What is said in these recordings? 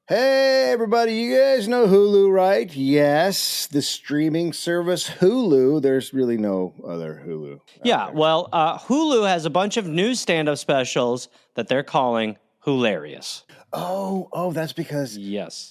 Hey, everybody, you guys know Hulu, right? Yes, the streaming service Hulu. There's really no other Hulu. Yeah, well, Hulu has a bunch of new stand-up specials that they're calling hilarious. Oh, that's because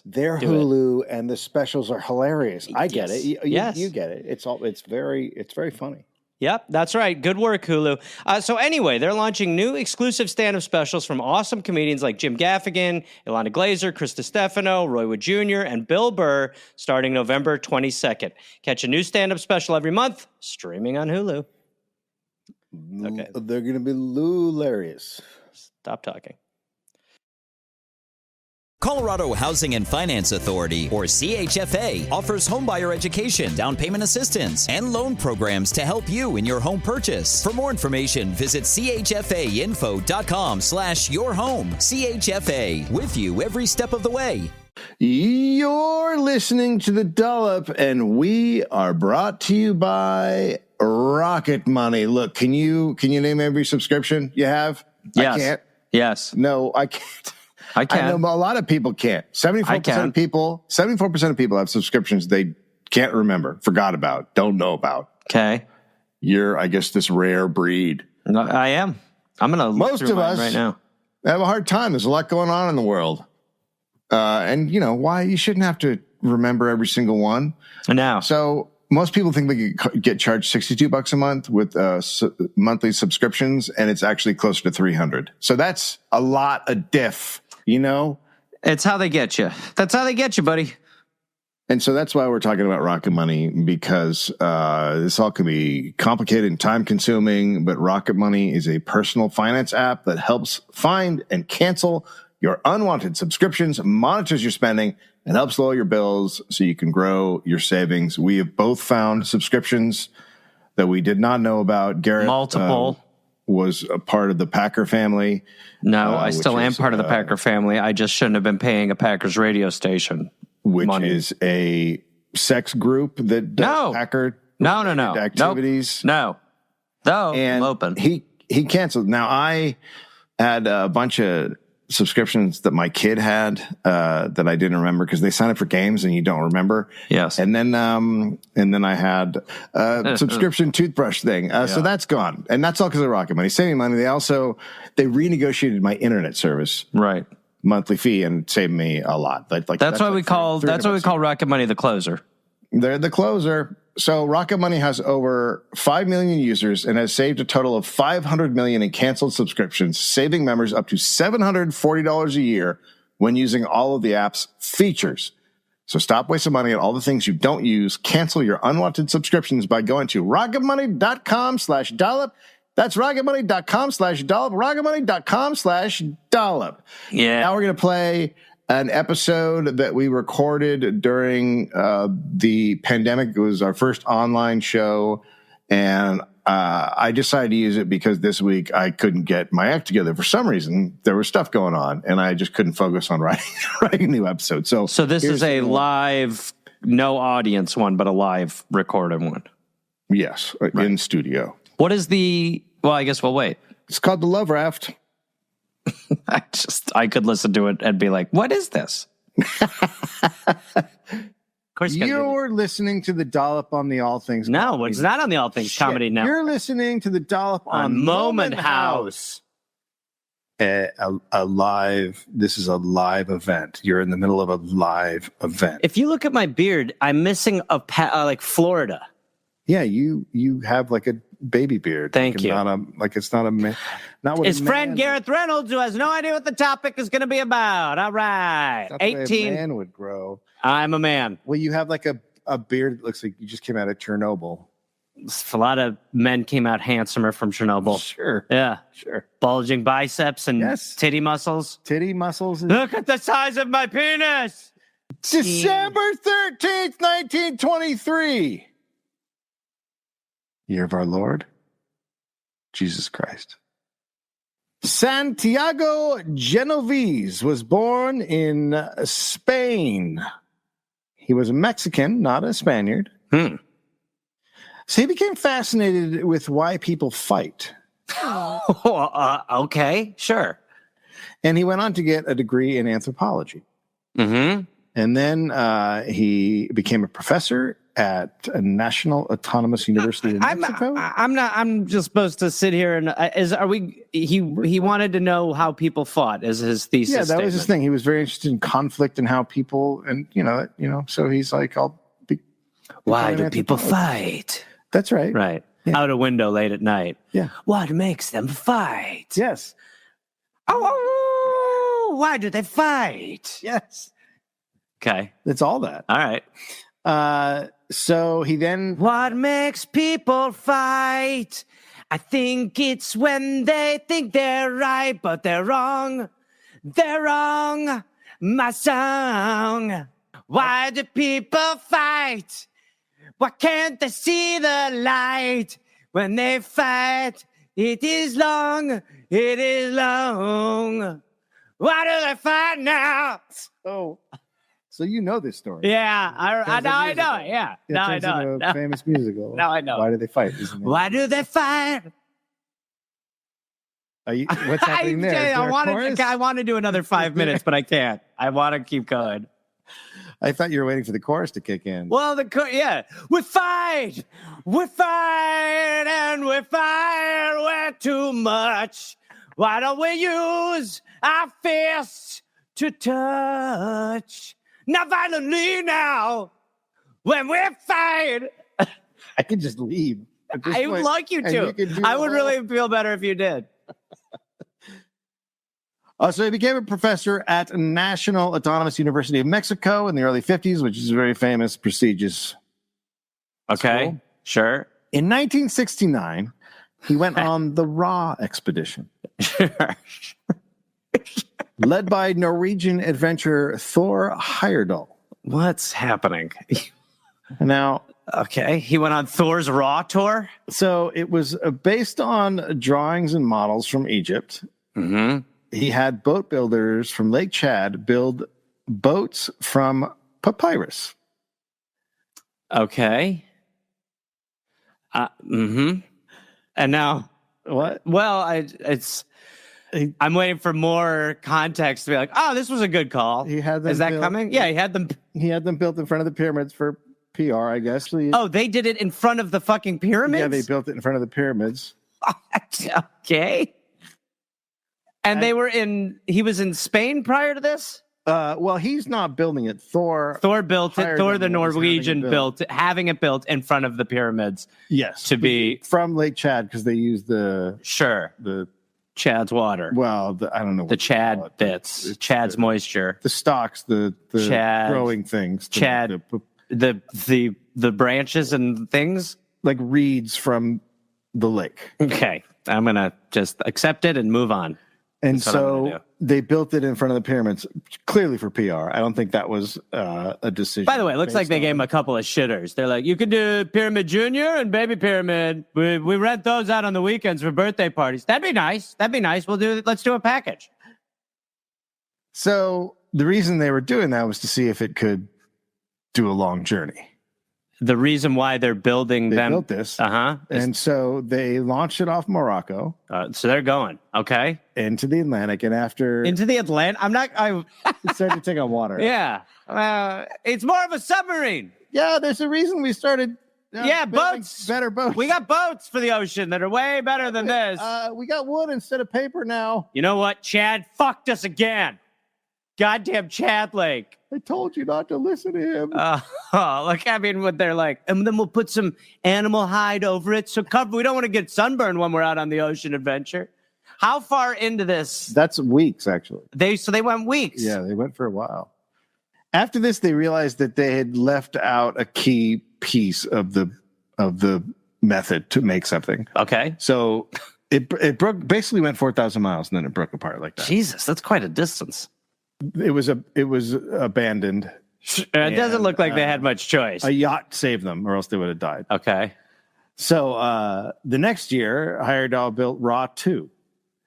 they're Do Hulu and the specials are hilarious. I get it. You get it. It's very funny. Yep, that's right. Good work, Hulu. So anyway, they're launching new exclusive stand-up specials from awesome comedians like Jim Gaffigan, Ilana Glazer, Chris DiStefano, Roy Wood Jr., and Bill Burr starting November 22nd. Catch a new stand-up special every month, streaming on Hulu. Okay. They're going to be hilarious. Stop talking. Colorado Housing and Finance Authority, or CHFA, offers homebuyer education, down payment assistance, and loan programs to help you in your home purchase. For more information, visit chfainfo.com/yourhome. CHFA, with you every step of the way. You're listening to the Dollop, and we are brought to you by Rocket Money. Look, can you name every subscription you have? Yes. I can't. Yes. No, I can't. I can. I know a lot of people can't. 74% of people have subscriptions they can't remember, forgot about, don't know about. Okay. You're, I guess, this rare breed. No, I am. I'm going to look Most through of mine us right now. Have a hard time. There's a lot going on in the world. And you know why you shouldn't have to remember every single one. Now. So most people think they get charged $62 a month with monthly subscriptions, and it's actually closer to $300. So that's a lot of diff. You know, it's how they get you. That's how they get you, buddy. And so that's why we're talking about Rocket Money, because this all can be complicated and time consuming. But Rocket Money is a personal finance app that helps find and cancel your unwanted subscriptions, monitors your spending, and helps lower your bills so you can grow your savings. We have both found subscriptions that we did not know about. Gareth, multiple. Was a part of the Packer family. No, I still am part of the Packer family. I just shouldn't have been paying a Packers radio station. Which money. Is a sex group that does Packer activities. No. And I'm open. He canceled. Now, I had a bunch of subscriptions that my kid had that I didn't remember because they sign up for games and you don't remember. Yes. And then I had a subscription toothbrush thing. So that's gone. And that's all because of Rocket Money. Saving money. They renegotiated my internet service. Right. Monthly fee and saved me a lot. That's why we call Rocket Money the closer. They're the closer. So Rocket Money has over 5 million users and has saved a total of $500 million in canceled subscriptions, saving members up to $740 a year when using all of the app's features. So stop wasting money on all the things you don't use. Cancel your unwanted subscriptions by going to rocketmoney.com/dollop. That's rocketmoney.com/dollop, rocketmoney.com/dollop. Yeah. Now we're going to play an episode that we recorded during the pandemic. It was our first online show, and I decided to use it because this week I couldn't get my act together. For some reason, there was stuff going on, and I just couldn't focus on writing a new episode. So this is a live, no audience one, but a live recorded one. Yes, in studio. What is I guess we'll wait. It's called the Love Raft. I could listen to it and be like, what is this? Of course you're listening to the Dollop on the All Things. No, it's not on the All Things Comedy Network. You're listening to the Dollop on Moment House. This is a live event. You're in the middle of a live event. If you look at my beard, I'm missing like Florida. Yeah, you have like a baby beard. Thank you. It's not a man. Not what his friend Gareth Reynolds, who has no idea what the topic is going to be about. All right, 18. A man would grow. I'm a man. Well, you have like a beard that looks like you just came out of Chernobyl. A lot of men came out handsomer from Chernobyl. Sure. Yeah. Sure. Bulging biceps and titty muscles. Titty muscles. Look at the size of my penis. December 13th, 1923. Year of our Lord, Jesus Christ. Santiago Genovés was born in Spain. He was a Mexican, not a Spaniard. So he became fascinated with why people fight. Okay, sure. And he went on to get a degree in anthropology. Mm-hmm. And then he became a professor at a National Autonomous University in Mexico. I'm just supposed to sit here and he wanted to know how people fought as his thesis. Yeah, that statement. was his thing. He was very interested in conflict and how people, and so he's like, why do people fight? That's right. Right. Yeah. Out a window late at night. Yeah. What makes them fight? Yes. Oh, why do they fight? Yes. Okay. It's all that. All right. So he then... What makes people fight? I think it's when they think they're right, but they're wrong. They're wrong. My song. Why do people fight? Why can't they see the light? When they fight, it is long. It is long. Why do they fight now? So you know this story. Yeah, now I know it. Yeah, now I know it. A famous musical. Now I know. Why do they fight? Why do they fight? What's happening there? I want to do another 5 minutes, but I can't. I want to keep going. I thought you were waiting for the chorus to kick in. Well, we fight, and we fight way too much. Why don't we use our fists to touch? Not violently now, when we fight. I can just leave. I would like you to. I would really feel better if you did. So he became a professor at National Autonomous University of Mexico in the early 50s, which is a very famous, prestigious school. Sure. In 1969, he went on the Ra expedition. Led by Norwegian adventurer Thor Heyerdahl. What's happening? Now, okay, he went on Thor's Raw tour? So it was based on drawings and models from Egypt. Mm-hmm. He had boat builders from Lake Chad build boats from papyrus. Okay. Mm-hmm. And now... What? Well, I'm waiting for more context to be like, oh, this was a good call. He had them Is that coming? Yeah, he had them. He had them built in front of the pyramids for PR, I guess. Oh, they did it in front of the fucking pyramids? Yeah, they built it in front of the pyramids. Okay. And he was in Spain prior to this? Well, he's not building it. Thor built it. Thor, the Norwegian, having it built in front of the pyramids. Yes. To be from Lake Chad, because they use the Chad's water. Well, I don't know. The Chad bits. Chad's moisture. The stalks, the Chad, growing things. Chad, the branches and things? Like reeds from the lake. Okay. I'm going to just accept it and move on. And so they built it in front of the pyramids, clearly for PR. I don't think that was a decision. By the way, it looks like they gave him a couple of shitters. They're like, you can do Pyramid Junior and Baby Pyramid. We rent those out on the weekends for birthday parties. That'd be nice. Let's do a package. So the reason they were doing that was to see if it could do a long journey. The reason why they're building they built this. And so they launched it off Morocco. So they're going, okay. Into the Atlantic. And after... Into the Atlantic? It started to take on water. Yeah. It's more of a submarine. Yeah, there's a reason we started... boats. Better boats. We got boats for the ocean that are way better than this. We got wood instead of paper now. You know what? Chad fucked us again. Goddamn Chad Lake. I told you not to listen to him. What they're like. And then we'll put some animal hide over it. So we don't want to get sunburned when we're out on the ocean adventure. How far into this? That's weeks, actually. They went weeks. Yeah, they went for a while. After this, they realized that they had left out a key piece of the method to make something. Okay. So it basically went 4,000 miles and then it broke apart like that. Jesus, that's quite a distance. It was abandoned. It doesn't look like they had much choice. A yacht saved them, or else they would have died. Okay. So the next year, Heyerdahl built Ra 2.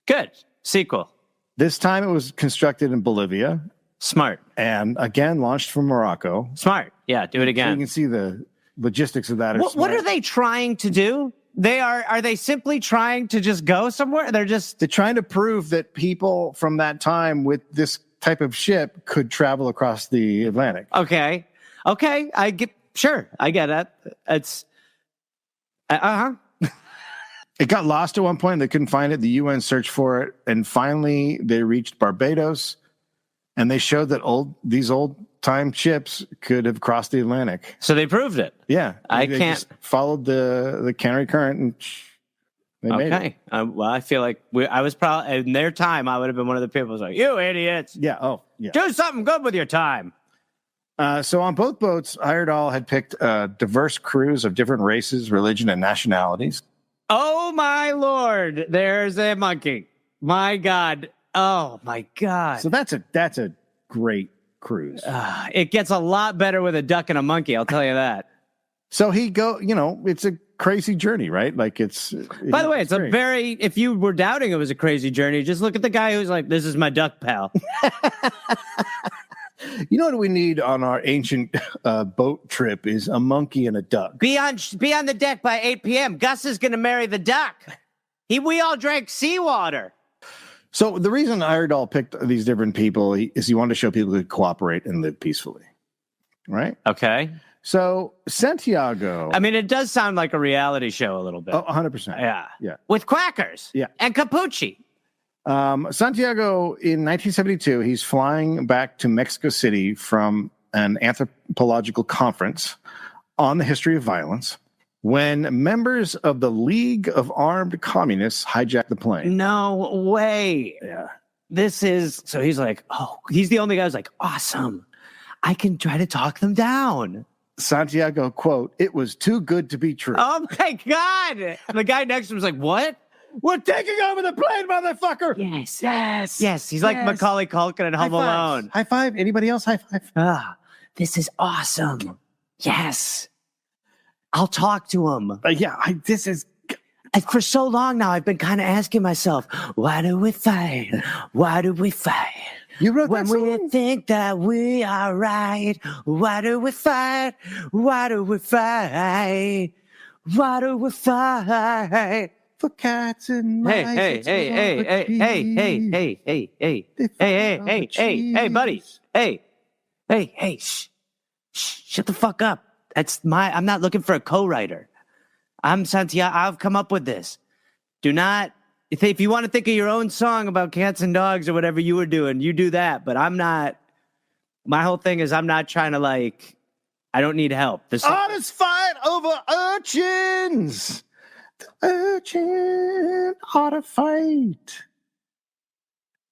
Good. Sequel. This time it was constructed in Bolivia. Smart. And again, launched from Morocco. Smart. Yeah, do it again. So you can see the logistics of that. What are they trying to do? Are they simply trying to just go somewhere? They're trying to prove that people from that time with this type of ship could travel across the Atlantic. Okay. I get it. It's It got lost at one point. They couldn't find it. The UN searched for it, and finally they reached Barbados, and they showed that these old-time ships could have crossed the Atlantic. So they proved it. Yeah. They can't just followed the Canary Current, and they made it. Well, I feel like I was probably in their time. I would have been one of the people who was like, "You idiots! Yeah. Oh, yeah. Do something good with your time." So on both boats, Heyerdahl had picked diverse crews of different races, religion, and nationalities. Oh my Lord! There's a monkey. My God! Oh my God! So that's a great cruise. It gets a lot better with a duck and a monkey. I'll tell you that. So it's a crazy journey, right? Like By the way, it's a very, if you were doubting it was a crazy journey, just look at the guy who's like, this is my duck pal. You know what we need on our ancient boat trip is a monkey and a duck. Be on the deck by 8 p.m. Gus is going to marry the duck. We all drank seawater. So the reason Heyerdahl picked these different people is he wanted to show people could cooperate and live peacefully, right? Okay. So Santiago. I mean, it does sound like a reality show a little bit. Oh, 100%. Yeah. With quackers. Yeah. And capucci. Santiago, in 1972, he's flying back to Mexico City from an anthropological conference on the history of violence when members of the League of Armed Communists hijacked the plane. No way. Yeah. So he's like, he's the only guy who's like, awesome. I can try to talk them down. Santiago, quote, "It was too good to be true." Oh my God. The guy next to him was like, what? We're taking over the plane, motherfucker. Yes. He's like Macaulay Culkin in Home Alone. High five. Anybody else? High five. This is awesome. Yes. I'll talk to him. For so long now, I've been kind of asking myself, why do we fight? Why do we fight? You wrote when that song? we think that we are right, why do we fight? Why do we fight? Why do we fight? For cats and mice. Hey, buddy. Hey, shh, shut the fuck up. I'm not looking for a co-writer. I'm Santiago. I've come up with this. Do not, if you want to think of your own song about cats and dogs or whatever you were doing, you do that. But I'm not, my whole thing is I'm not trying to I don't need help. Honest fight over urchins. Urchin ought to fight.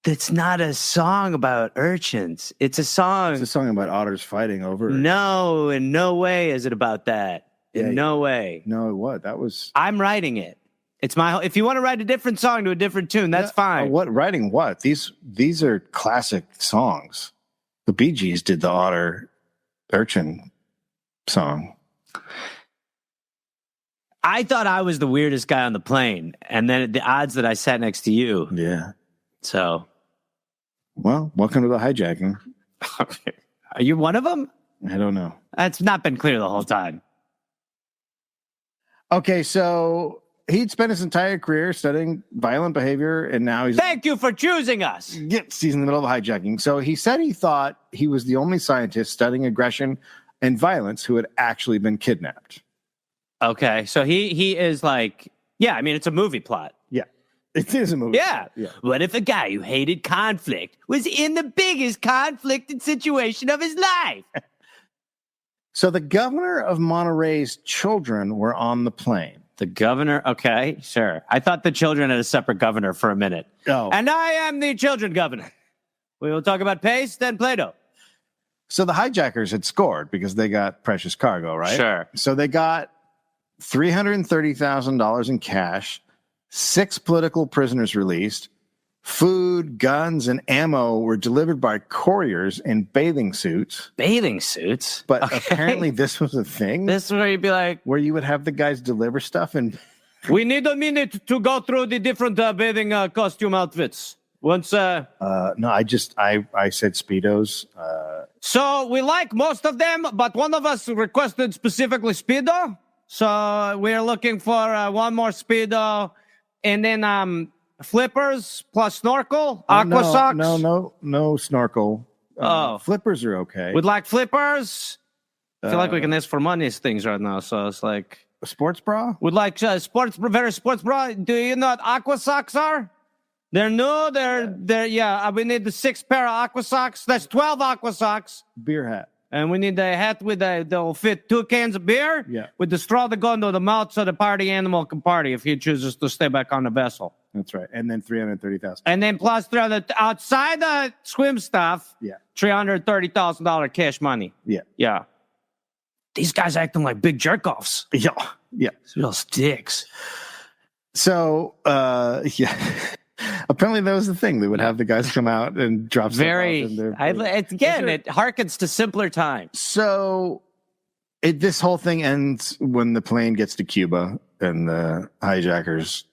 That's not a song about urchins. It's a song. It's a song about otters fighting over. No, in no way is it about that. No way. No, what? That was. I'm writing it. It's my. If you want to write a different song to a different tune, that's fine. What writing? What? These are classic songs. The Bee Gees did the otter urchin song. I thought I was the weirdest guy on the plane, and then the odds that I sat next to you. Yeah. So. Well, welcome to the hijacking. Are you one of them? I don't know. That's not been clear the whole time. Okay, so he'd spent his entire career studying violent behavior, and now he's... Thank you for choosing us. Yes, he's in the middle of hijacking. So he said he thought he was the only scientist studying aggression and violence who had actually been kidnapped. Okay, so he is it's a movie plot. Yeah, it is a movie. Yeah. What if a guy who hated conflict was in the biggest conflicted situation of his life? So the governor of Monterey's children were on the plane. The governor? Okay, sure. I thought the children had a separate governor for a minute. Oh. And I am the children governor. We will talk about paste and Play-Doh. So the hijackers had scored because they got precious cargo, right? Sure. So they got $330,000 in cash, 6 political prisoners released, food, guns, and ammo were delivered by couriers in bathing suits. Bathing suits? But apparently this was a thing. This is where you'd be like... Where you would have the guys deliver stuff and... We need a minute to go through the different bathing costume outfits. Once... No, I said Speedos. So we like most of them, but one of us requested specifically Speedo. So we're looking for one more Speedo. And then Flippers plus snorkel, aqua socks. No snorkel. Flippers are okay. We'd like flippers. I feel like we can ask for money things right now, so it's like a sports bra. We'd like sports bra. Do you know what aqua socks are? They're new. They're yeah. We need the 6 pair of aqua socks. That's 12 aqua socks. Beer hat. And we need the hat with that'll fit 2 cans of beer. Yeah. With the straw that go into the mouth so the party animal can party if he chooses to stay back on the vessel. That's right. And then 330,000. And then plus outside the swim stuff. Yeah. $330,000 cash money. Yeah. Yeah. These guys acting like big jerk-offs. Yeah. Yeah. Real sticks. So, yeah. Apparently that was the thing. They would have the guys come out and drop stuff off in their it harkens to simpler times. So this whole thing ends when the plane gets to Cuba and the hijackers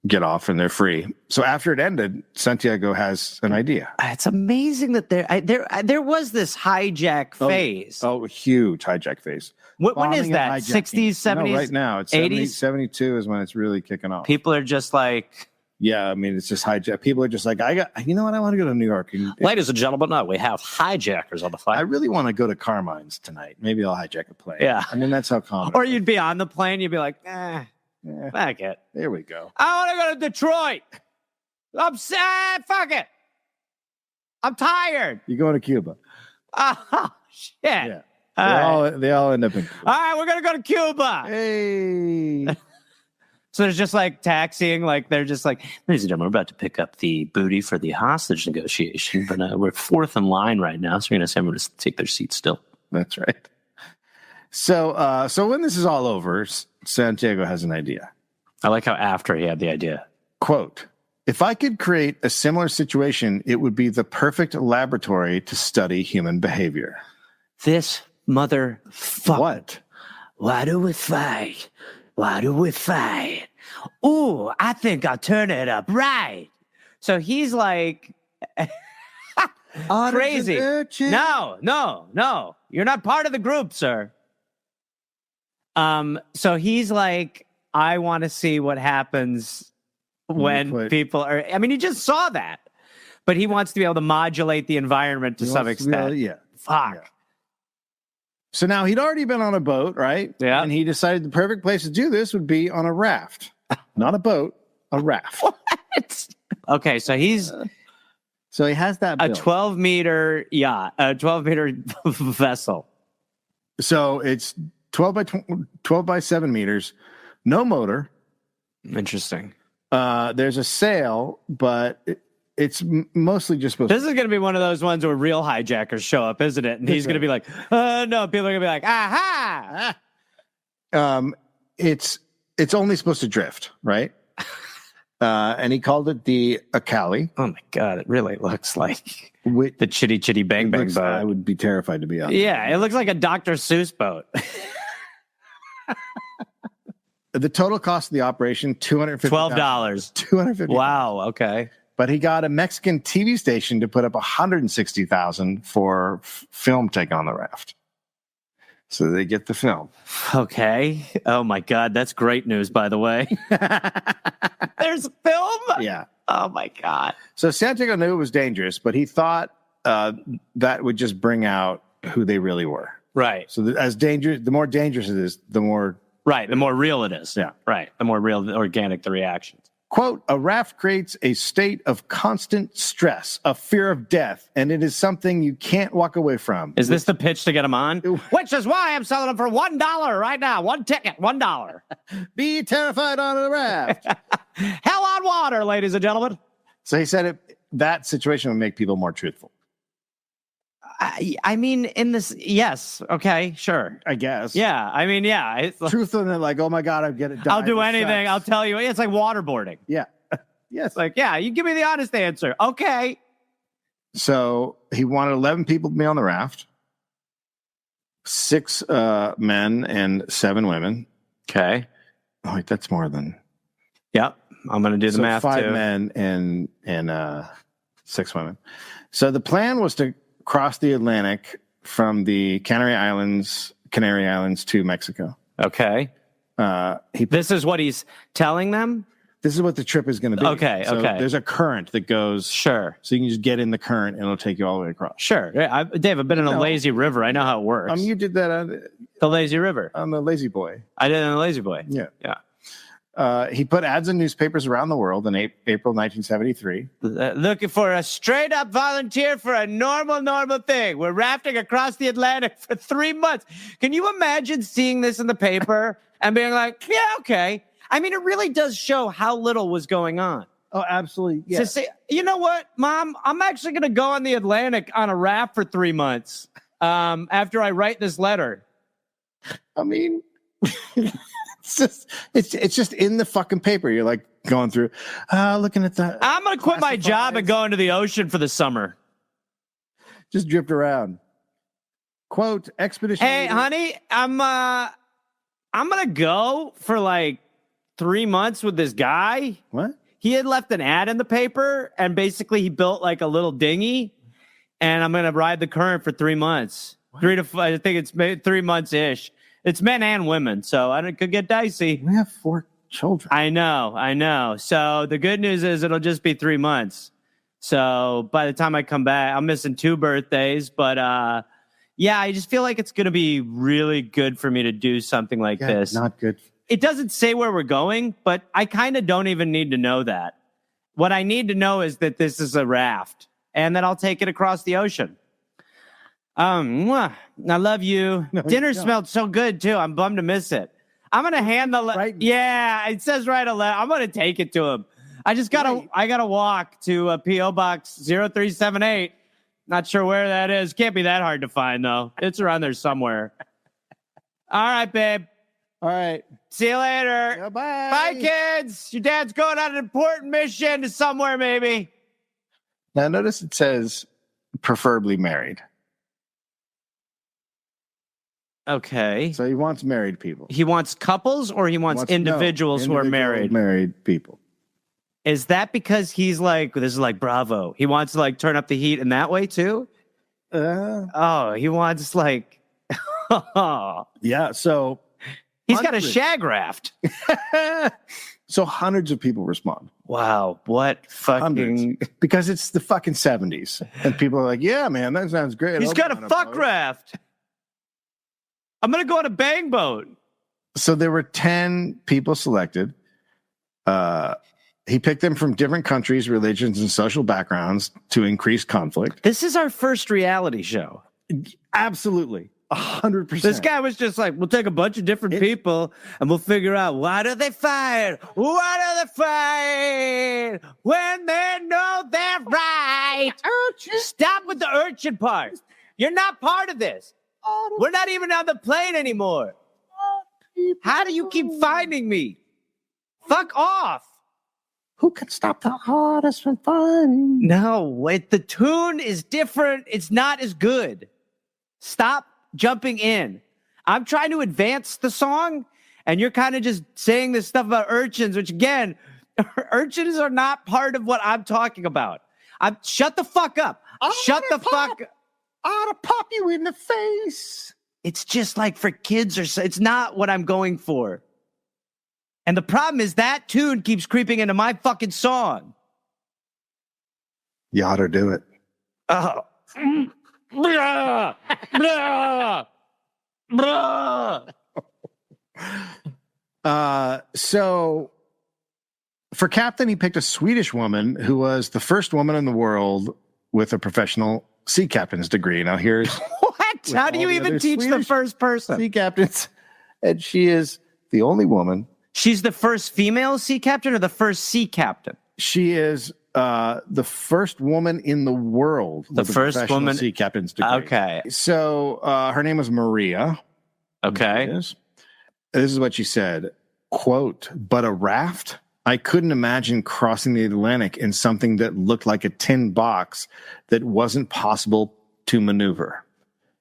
get off and they're free. So after it ended, Santiago has an idea. It's amazing that there was this hijack phase. Oh, huge hijack phase. When is that? 60s, 70s? No, right now. It's 80s? 72 is when it's really kicking off. People are just like... Yeah, I mean, it's just hijack. People are just like, you know what? I want to go to New York. Ladies and gentlemen, we have hijackers on the flight. I really want to go to Carmine's tonight. Maybe I'll hijack a plane. Yeah. I mean, that's how common. Or you'd be on the plane, you'd be like, fuck it. There we go. I want to go to Detroit. I'm sad. Fuck it. I'm tired. You going to Cuba? Oh, shit. Yeah. They all end up in Cuba. All right, we're going to go to Cuba. Hey. So there's just like taxiing, like they're just like, ladies and gentlemen, we're about to pick up the booty for the hostage negotiation, but we're 4th in line right now, so we're going to say everyone to take their seats still. That's right. So when this is all over, Santiago has an idea. I like how after he had the idea. Quote, if I could create a similar situation, it would be the perfect laboratory to study human behavior. This motherfucker. What? Why do we fight? Why do we fight? Ooh, I think I'll turn it up right. So he's like crazy. No. You're not part of the group, sir. So he's like, I want to see what happens when people are... I mean, he just saw that. But he wants to be able to modulate the environment to some extent. Yeah. Fuck. Yeah. So now he'd already been on a boat, right? Yeah. And he decided the perfect place to do this would be on a raft. Not a boat, a raft. What? Okay, so he's... So he has that built. A 12-meter yacht, a 12-meter vessel. So it's 12 by 7 meters, no motor. Interesting. There's a sail, but... It's mostly just supposed This is going to be one of those ones where real hijackers show up, isn't it? And he's going to be like, no. People are going to be like, aha. It's only supposed to drift, right? And he called it the Akali. Oh, my God. It really looks like the Chitty Chitty Bang Bang boat. I would be terrified to be on. Yeah, it looks like a Dr. Seuss boat. The total cost of the operation, $250. $250. Wow, okay. But he got a Mexican TV station to put up $160,000 for film taken on the raft. So they get the film. Okay. Oh my God, that's great news, by the way. There's film? Yeah. Oh my God. So Santiago knew it was dangerous, but he thought that would just bring out who they really were. Right. So the more dangerous it is, the more... Right, the more real it is. Yeah. Right, the more real, organic the reactions. Quote, a raft creates a state of constant stress, a fear of death, and it is something you can't walk away from. Is this the pitch to get him on? Which is why I'm selling them for $1 right now. One ticket, $1. Be terrified on a raft. Hell on water, ladies and gentlemen. So he said that situation would make people more truthful. I mean, in this, yes. Okay, sure. I guess. Yeah, I mean, yeah. It's truthful than like, oh my God, I'd get it done. I'll do anything. I'll tell you. It's like waterboarding. Yeah. Yes. Like, yeah, you give me the honest answer. Okay. So he wanted 11 people to be on the raft. 6 men and 7 women. Okay. Oh, wait, that's more than... Yep. I'm going to do the math 5 too. men and 6 women. So the plan was to cross the Atlantic from the Canary Islands to Mexico. Okay. This is what he's telling them? This is what the trip is going to be. Okay, so okay. There's a current that goes. Sure. So you can just get in the current and it'll take you all the way across. Sure. Dave, I've been in a lazy river. I know how it works. You did that on the lazy river. On the Lazy Boy. I did it on the Lazy Boy. Yeah. Yeah. He put ads in newspapers around the world in April 1973. Looking for a straight-up volunteer for a normal thing. We're rafting across the Atlantic for 3 months. Can you imagine seeing this in the paper and being like, yeah, okay. I mean, it really does show how little was going on. Oh, absolutely. Yeah. To say, you know what, Mom? I'm actually going to go on the Atlantic on a raft for 3 months after I write this letter. I mean, it's just in the fucking paper. You're like going through, looking at that. I'm going to quit my job and go into the ocean for the summer. Just drift around. Quote, expedition. Hey, honey, I'm going to go for like 3 months with this guy. What? He had left an ad in the paper, and basically he built like a little dinghy, and I'm going to ride the current for 3 months. What? I think it's 3 months-ish. It's men and women, so it could get dicey. We have 4 children. I know. So the good news is it'll just be 3 months. So by the time I come back, I'm missing 2 birthdays, but yeah, I just feel like it's going to be really good for me to do something like this. Not good. It doesn't say where we're going, but I kind of don't even need to know that. What I need to know is that this is a raft and that I'll take it across the ocean. I love you. No, Dinner smelled so good too. I'm bummed to miss it. I'm going to hand the right. Yeah, it says right 11. I'm going to take it to him. I got to walk to a PO box 0378. Not sure where that is. Can't be that hard to find though. It's around there somewhere. All right, babe. All right. See you later. Yeah, bye. Bye, kids. Your dad's going on an important mission to somewhere, maybe. Now, notice it says preferably married. Okay. So he wants married people. He wants couples or he wants individuals who are married? Married people. Is that because he's like, this is like Bravo. He wants to like turn up the heat in that way too? He wants like... Yeah, so... He's got a shag raft. So hundreds of people respond. Wow, what fucking... Hundreds. Because it's the fucking 70s. And people are like, yeah, man, that sounds great. He's got a fuck raft. I'm going to go on a bang boat. So there were 10 people selected. He picked them from different countries, religions, and social backgrounds to increase conflict. This is our first reality show. Absolutely. 100%. This guy was just like, we'll take a bunch of different people and we'll figure out why do they fight? Why do they fight when they know they're right? Stop with the urchin part. You're not part of this. We're not even on the plane anymore. How do you keep finding me? Fuck off. Who can stop the hardest from fun? No, the tune is different. It's not as good. Stop jumping in. I'm trying to advance the song, and you're kind of just saying this stuff about urchins, which again, urchins are not part of what I'm talking about. Shut the fuck up. Shut the fuck up. I ought to pop you in the face. It's just like for kids or so. It's not what I'm going for. And the problem is that tune keeps creeping into my fucking song. You ought to do it. Oh. Blah, blah, blah. So for captain, he picked a Swedish woman who was the first woman in the world with a professional sea captain's degree. Now here's what? How do you even teach the first person? Sea captains. And she is the only woman. She's the first female sea captain or the first sea captain? She is the first woman in the world. The first woman sea captain's degree. Okay. So her name was Maria. Okay. This is what she said. Quote, but a raft? I couldn't imagine crossing the Atlantic in something that looked like a tin box that wasn't possible to maneuver.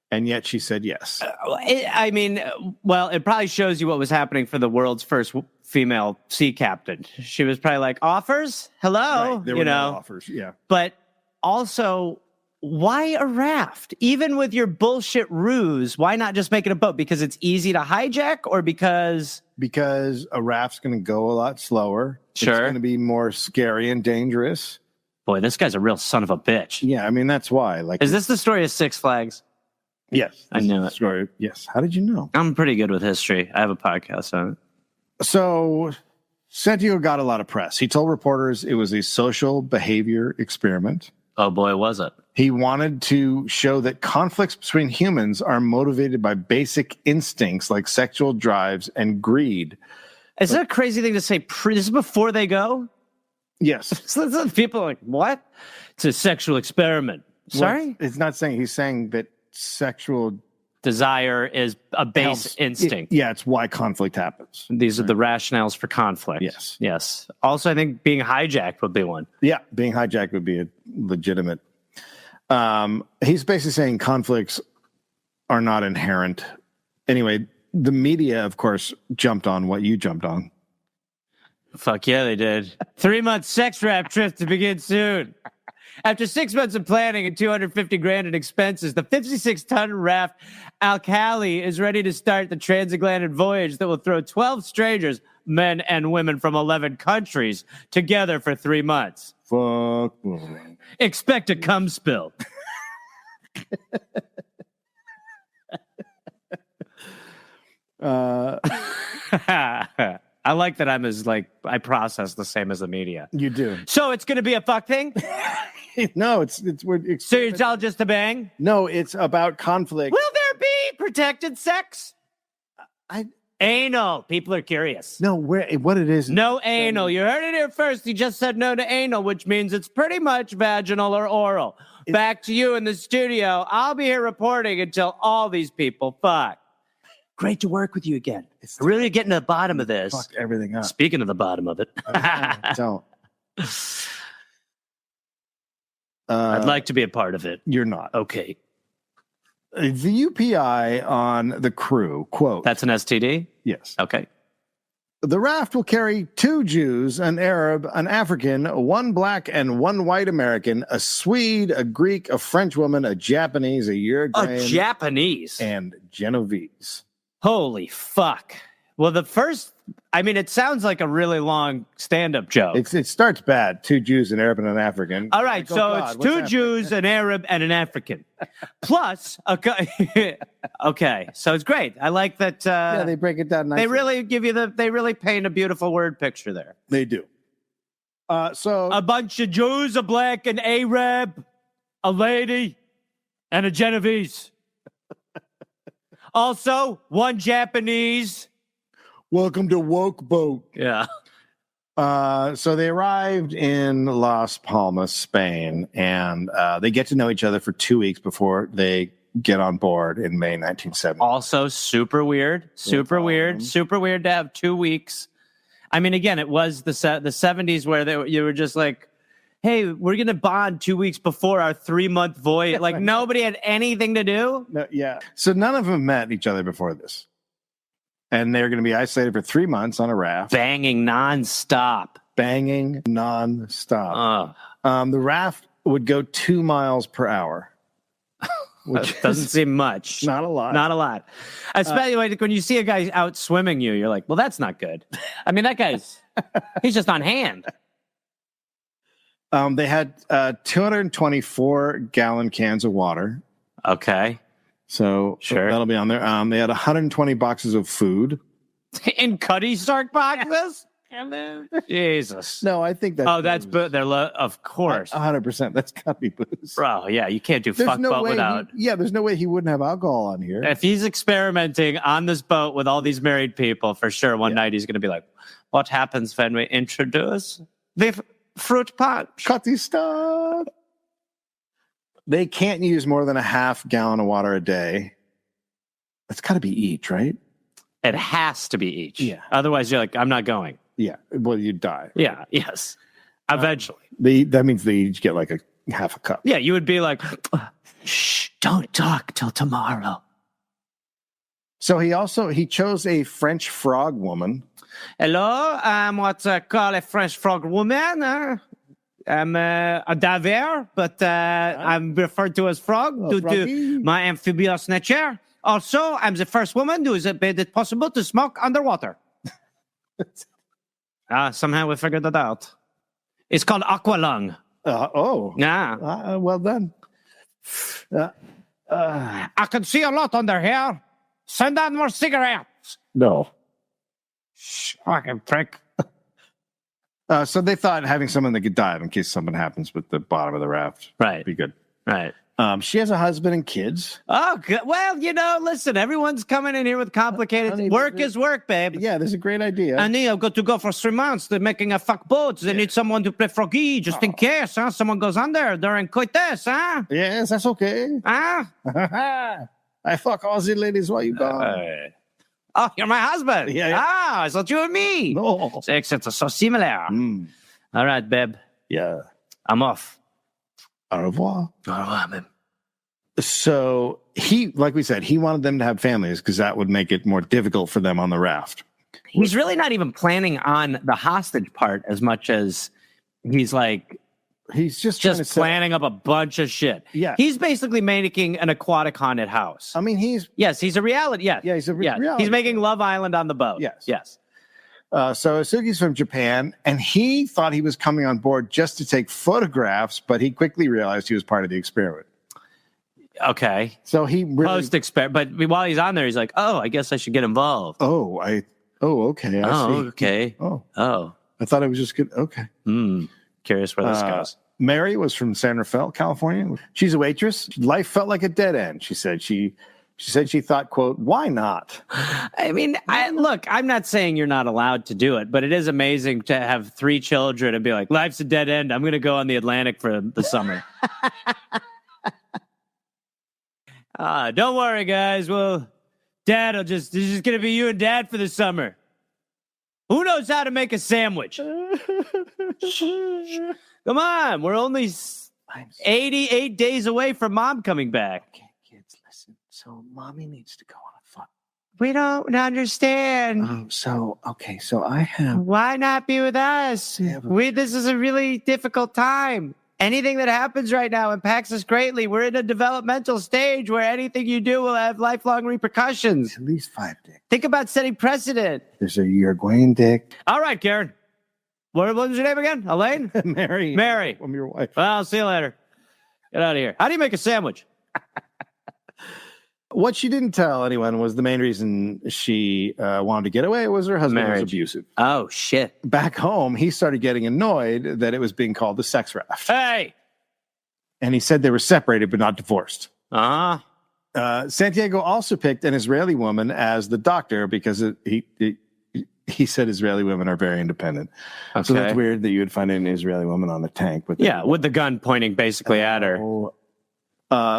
And yet she said yes. It probably shows you what was happening for the world's first female sea captain. She was probably like, offers? Hello? Right, there were no offers, yeah. But also, why a raft? Even with your bullshit ruse, why not just make it a boat? Because it's easy to hijack or because because a raft's going to go a lot slower. Sure. It's going to be more scary and dangerous. Boy, this guy's a real son of a bitch. Yeah, I mean, that's why. Like, Is this the story of Six Flags? Yes. I knew it. Story. Yes. How did you know? I'm pretty good with history. I have a podcast on it. So Santiago got a lot of press. He told reporters it was a social behavior experiment. Oh boy, was it. He wanted to show that conflicts between humans are motivated by basic instincts like sexual drives and greed. Is that a crazy thing to say? This is before they go? Yes. So people are like, what? It's a sexual experiment. Sorry? Well, it's not saying, he's saying that sexual desire is a base instinct. It's why conflict happens. These are the rationales for conflict. Yes. Also, I think being hijacked would be one. Yeah, being hijacked would be a legitimate. He's basically saying conflicts are not inherent. Anyway, the media, of course, jumped on what you jumped on. Fuck yeah, they did. 3-month sex rap trip to begin soon. After 6 months of planning and $250,000 in expenses, the 56-ton raft Alkali is ready to start the transatlantic voyage that will throw 12 strangers, men and women from 11 countries, together for 3 months. Fuck. Expect a cum spill. I like that I process the same as the media. You do. So it's going to be a fuck thing? No, it's so it's all just a bang? No, it's about conflict. Will there be protected sex? Anal. People are curious. No, what it is. No anal. You heard it here first. He just said no to anal, which means it's pretty much vaginal or oral. Back to you in the studio. I'll be here reporting until all these people fuck. Great to work with you again. We're really getting to the bottom of this. Fuck everything up. Speaking of the bottom of it. Don't. I'd like to be a part of it. You're not. Okay. The UPI on the crew, quote. That's an STD? Yes. Okay. The raft will carry 2 Jews, an Arab, an African, 1 black, and 1 white American, a Swede, a Greek, a French woman, a Japanese, a Uruguayan. A Japanese? And Genovese. Holy fuck. Well, it sounds like a really long stand-up joke. It starts bad. 2 Jews, an Arab, and an African. All right, it's 2 Jews, an Arab, and an African. Plus, okay, so it's great. I like that. They break it down nicely. They really they really paint a beautiful word picture there. They do. So a bunch of Jews, a black, an Arab, a lady, and a Genovese. Also, 1 Japanese. Welcome to Woke Boat. Yeah. So they arrived in Las Palmas, Spain, and they get to know each other for 2 weeks before they get on board in May 1970. Also, super weird. Super weird to have 2 weeks. I mean, again, it was the 70s where you were just like, hey, we're going to bond 2 weeks before our 3-month voyage. Like, nobody had anything to do? No, yeah. So none of them met each other before this. And they're going to be isolated for 3 months on a raft. Banging nonstop. The raft would go 2 miles per hour. Which doesn't seem much. Not a lot. Especially when you see a guy out swimming you're like, well, that's not good. I mean, that guy's, he's just on hand. They had 224-gallon cans of water. Okay. So sure. That'll be on there. They had 120 boxes of food. In Cuddy Stark boxes? Jesus. No, I think that's... Oh, that's booze. Of course. 100%. That's got to be booze. Bro, yeah, you can't do fuck boat without... there's no way he wouldn't have alcohol on here. If he's experimenting on this boat with all these married people, for sure, one night he's going to be like, what happens when we introduce the fruit punch? Cutty stuff. They can't use more than a half gallon of water a day. It's got to be each, right? It has to be each. Yeah. Otherwise, you're like, I'm not going. Yeah. Well, you die. Yeah. Yes. Eventually. That means they each get like a half a cup. Yeah. You would be like, shh, don't talk till tomorrow. So he chose a French frog woman. Hello. I'm what's called a French frog woman. I'm a diver, but I'm referred to as frog due to my amphibious nature. Also, I'm the first woman who has made it possible to smoke underwater. Somehow we figured it out. It's called aqualung. Yeah. Well done. I can see a lot under here. Send out more cigarettes. No. Shh, fucking prick. So they thought having someone that could dive in case something happens with the bottom of the raft would be good. Right. She has a husband and kids. Oh, good. Well, listen, everyone's coming in here with complicated... work is work, babe. Yeah, there's a great idea. And I've got to go for 3 months. They're making a fuck boat. They need someone to play froggy just in case, huh? Someone goes under during coitus, huh? Yes, that's okay. Huh? I fuck all the ladies while you gone. Oh, you're my husband. Yeah. Ah, it's not you and me. No. Sex, it's so similar. All right, babe. Yeah. I'm off. Au revoir. Au revoir, babe. So like we said, he wanted them to have families because that would make it more difficult for them on the raft. He's really not even planning on the hostage part as much as he's like... He's just planning up a bunch of shit. Yeah. He's basically making an aquatic haunted house. I mean, he's a reality. Yeah. Yeah, he's a reality. He's making Love Island on the boat. Yes. So Asugi's from Japan, and he thought he was coming on board just to take photographs, but he quickly realized he was part of the experiment. Okay. So he really... Post-experiment. But while he's on there, he's like, oh, I guess I should get involved. Okay. I see. Okay. Oh. I thought it was just good. Okay. Curious where this goes. Mary was from San Rafael, California. She's a waitress. Life felt like a dead end, she said. She said she thought, quote, why not? I mean, look, I'm not saying you're not allowed to do it, but it is amazing to have 3 children and be like, life's a dead end. I'm going to go on the Atlantic for the summer. Don't worry, guys. Well, it's just going to be you and Dad for the summer. Who knows how to make a sandwich? Come on, we're only 88 days away from Mom coming back. Okay, kids, listen. So Mommy needs to go on a fun. We don't understand. So I have... Why not be with us? Yeah, this is a really difficult time. Anything that happens right now impacts us greatly. We're in a developmental stage where anything you do will have lifelong repercussions. At least 5 dicks. Think about setting precedent. There's a Uruguayan dick. All right, Karen. What was your name again? Elaine? Mary. I'm your wife. Well, I'll see you later. Get out of here. How do you make a sandwich? What she didn't tell anyone was the main reason she wanted to get away was her husband was abusive. Oh, shit. Back home, he started getting annoyed that it was being called the sex raft. Hey! And he said they were separated but not divorced. Uh-huh. Santiago also picked an Israeli woman as the doctor because he said Israeli women are very independent. Okay. So that's weird that you would find an Israeli woman on a tank. With the gun pointing basically at her.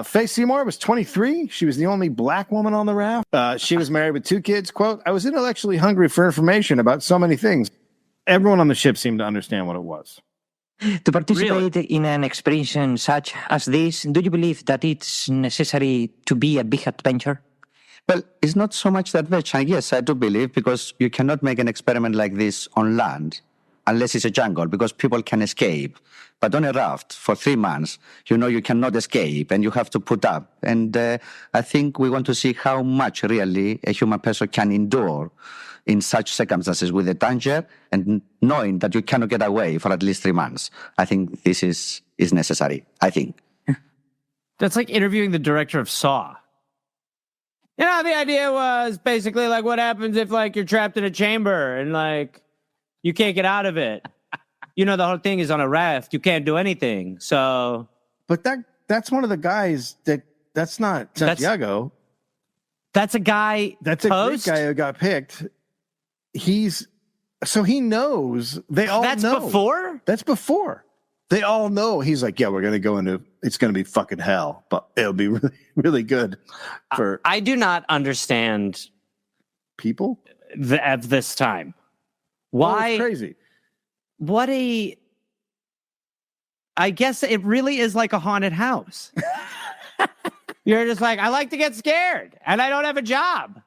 Faye Seymour was 23. She was the only black woman on the raft. She was married with 2 kids. Quote, I was intellectually hungry for information about so many things. Everyone on the ship seemed to understand what it was. To participate in an expedition such as this, do you believe that it's necessary to be a big adventure? Well, it's not so much the adventure. Yes, I do believe, because you cannot make an experiment like this on land unless it's a jungle, because people can escape. But on a raft for 3 months, you cannot escape and you have to put up. And I think we want to see how much really a human person can endure in such circumstances with the danger and knowing that you cannot get away for at least 3 months. I think this is necessary, I think. That's like interviewing the director of Saw. The idea was basically like what happens if you're trapped in a chamber and you can't get out of it. The whole thing is on a raft. You can't do anything. So, but that's one of the guys that's not Santiago. That's a guy. That's a great guy who got picked. He knows. They all know. That's before? That's before. They all know. He's like, yeah, we're going to go into, it's going to be fucking hell, but it'll be really, really good for. I do not understand people at this time. Why? It's crazy. I guess it really is like a haunted house. You're just like, I like to get scared and I don't have a job.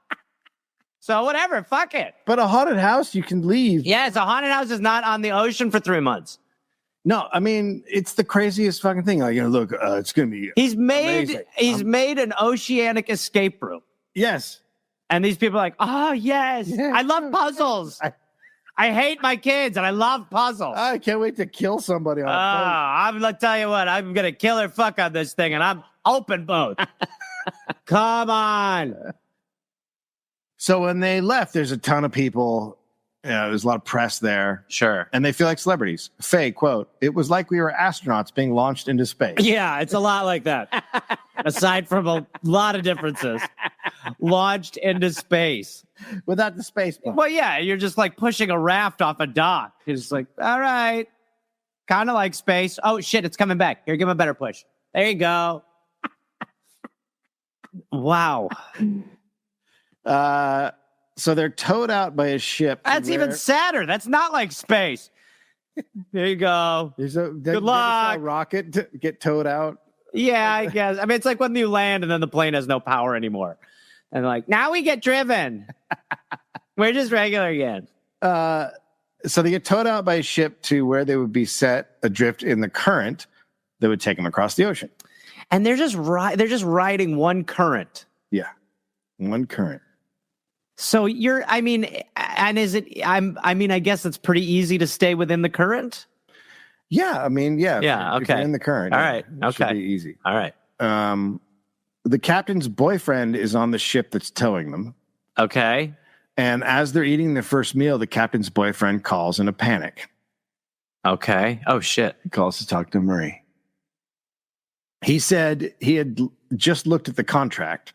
So whatever, fuck it. But a haunted house, you can leave. Yes, a haunted house is not on the ocean for 3 months. No, I mean, it's the craziest fucking thing. Look, it's going to be amazing. He's made an oceanic escape room. Yes. And these people are like, oh, yes. I love puzzles. I hate my kids, and I love puzzles. I can't wait to kill somebody on a boat. I'm going to tell you what. I'm going to kill or fuck on this thing, and I'm open both. Come on. So when they left, there's a ton of people. There's a lot of press there. Sure. And they feel like celebrities. Faye, quote, "It was like we were astronauts being launched into space." Yeah, it's a lot like that. Aside from a lot of differences. Launched into space. Without the space bar. Well, yeah, you're just like pushing a raft off a dock. It's like, all right. Kind of like space. Oh, shit, it's coming back. Here, give him a better push. There you go. Wow. So they're towed out by a ship. That's even sadder. That's not like space. There you go. Good luck. A rocket to get towed out. Yeah, I guess. I mean, it's like when you land and then the plane has no power anymore. And like, now we get driven. We're just regular again. So they get towed out by a ship to where they would be set adrift in the current that would take them across the ocean. And they're just riding one current. Yeah, one current. So I guess it's pretty easy to stay within the current. Yeah, I mean, yeah. Yeah, if you're in the current. All right, it should be easy. All right. The captain's boyfriend is on the ship that's towing them. Okay. And as they're eating their first meal, the captain's boyfriend calls in a panic. Okay. Oh, shit. He calls to talk to Marie. He said he had just looked at the contract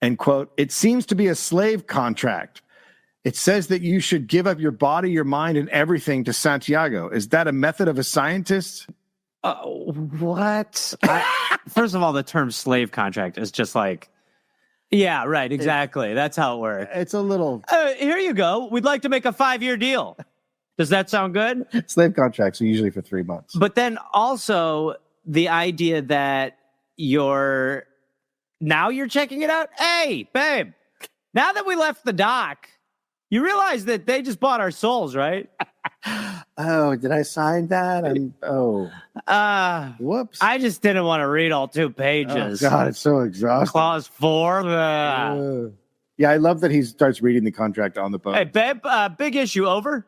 and, quote, "It seems to be a slave contract. It says that you should give up your body, your mind, and everything to Santiago. Is that a method of a scientist?" What? First of all, the term slave contract is just like, yeah, right, exactly. That's how it works. It's a little... Here you go. We'd like to make a 5-year deal. Does that sound good? Slave contracts are usually for 3 months. But then also the idea that now you're checking it out. Hey, babe, now that we left the dock, you realize that they just bought our souls, right? Oh, did I sign that? Whoops. I just didn't want to read all 2 pages. Oh, God, it's so exhausting. Clause 4. Yeah, I love that he starts reading the contract on the boat. Hey, babe, big issue, over.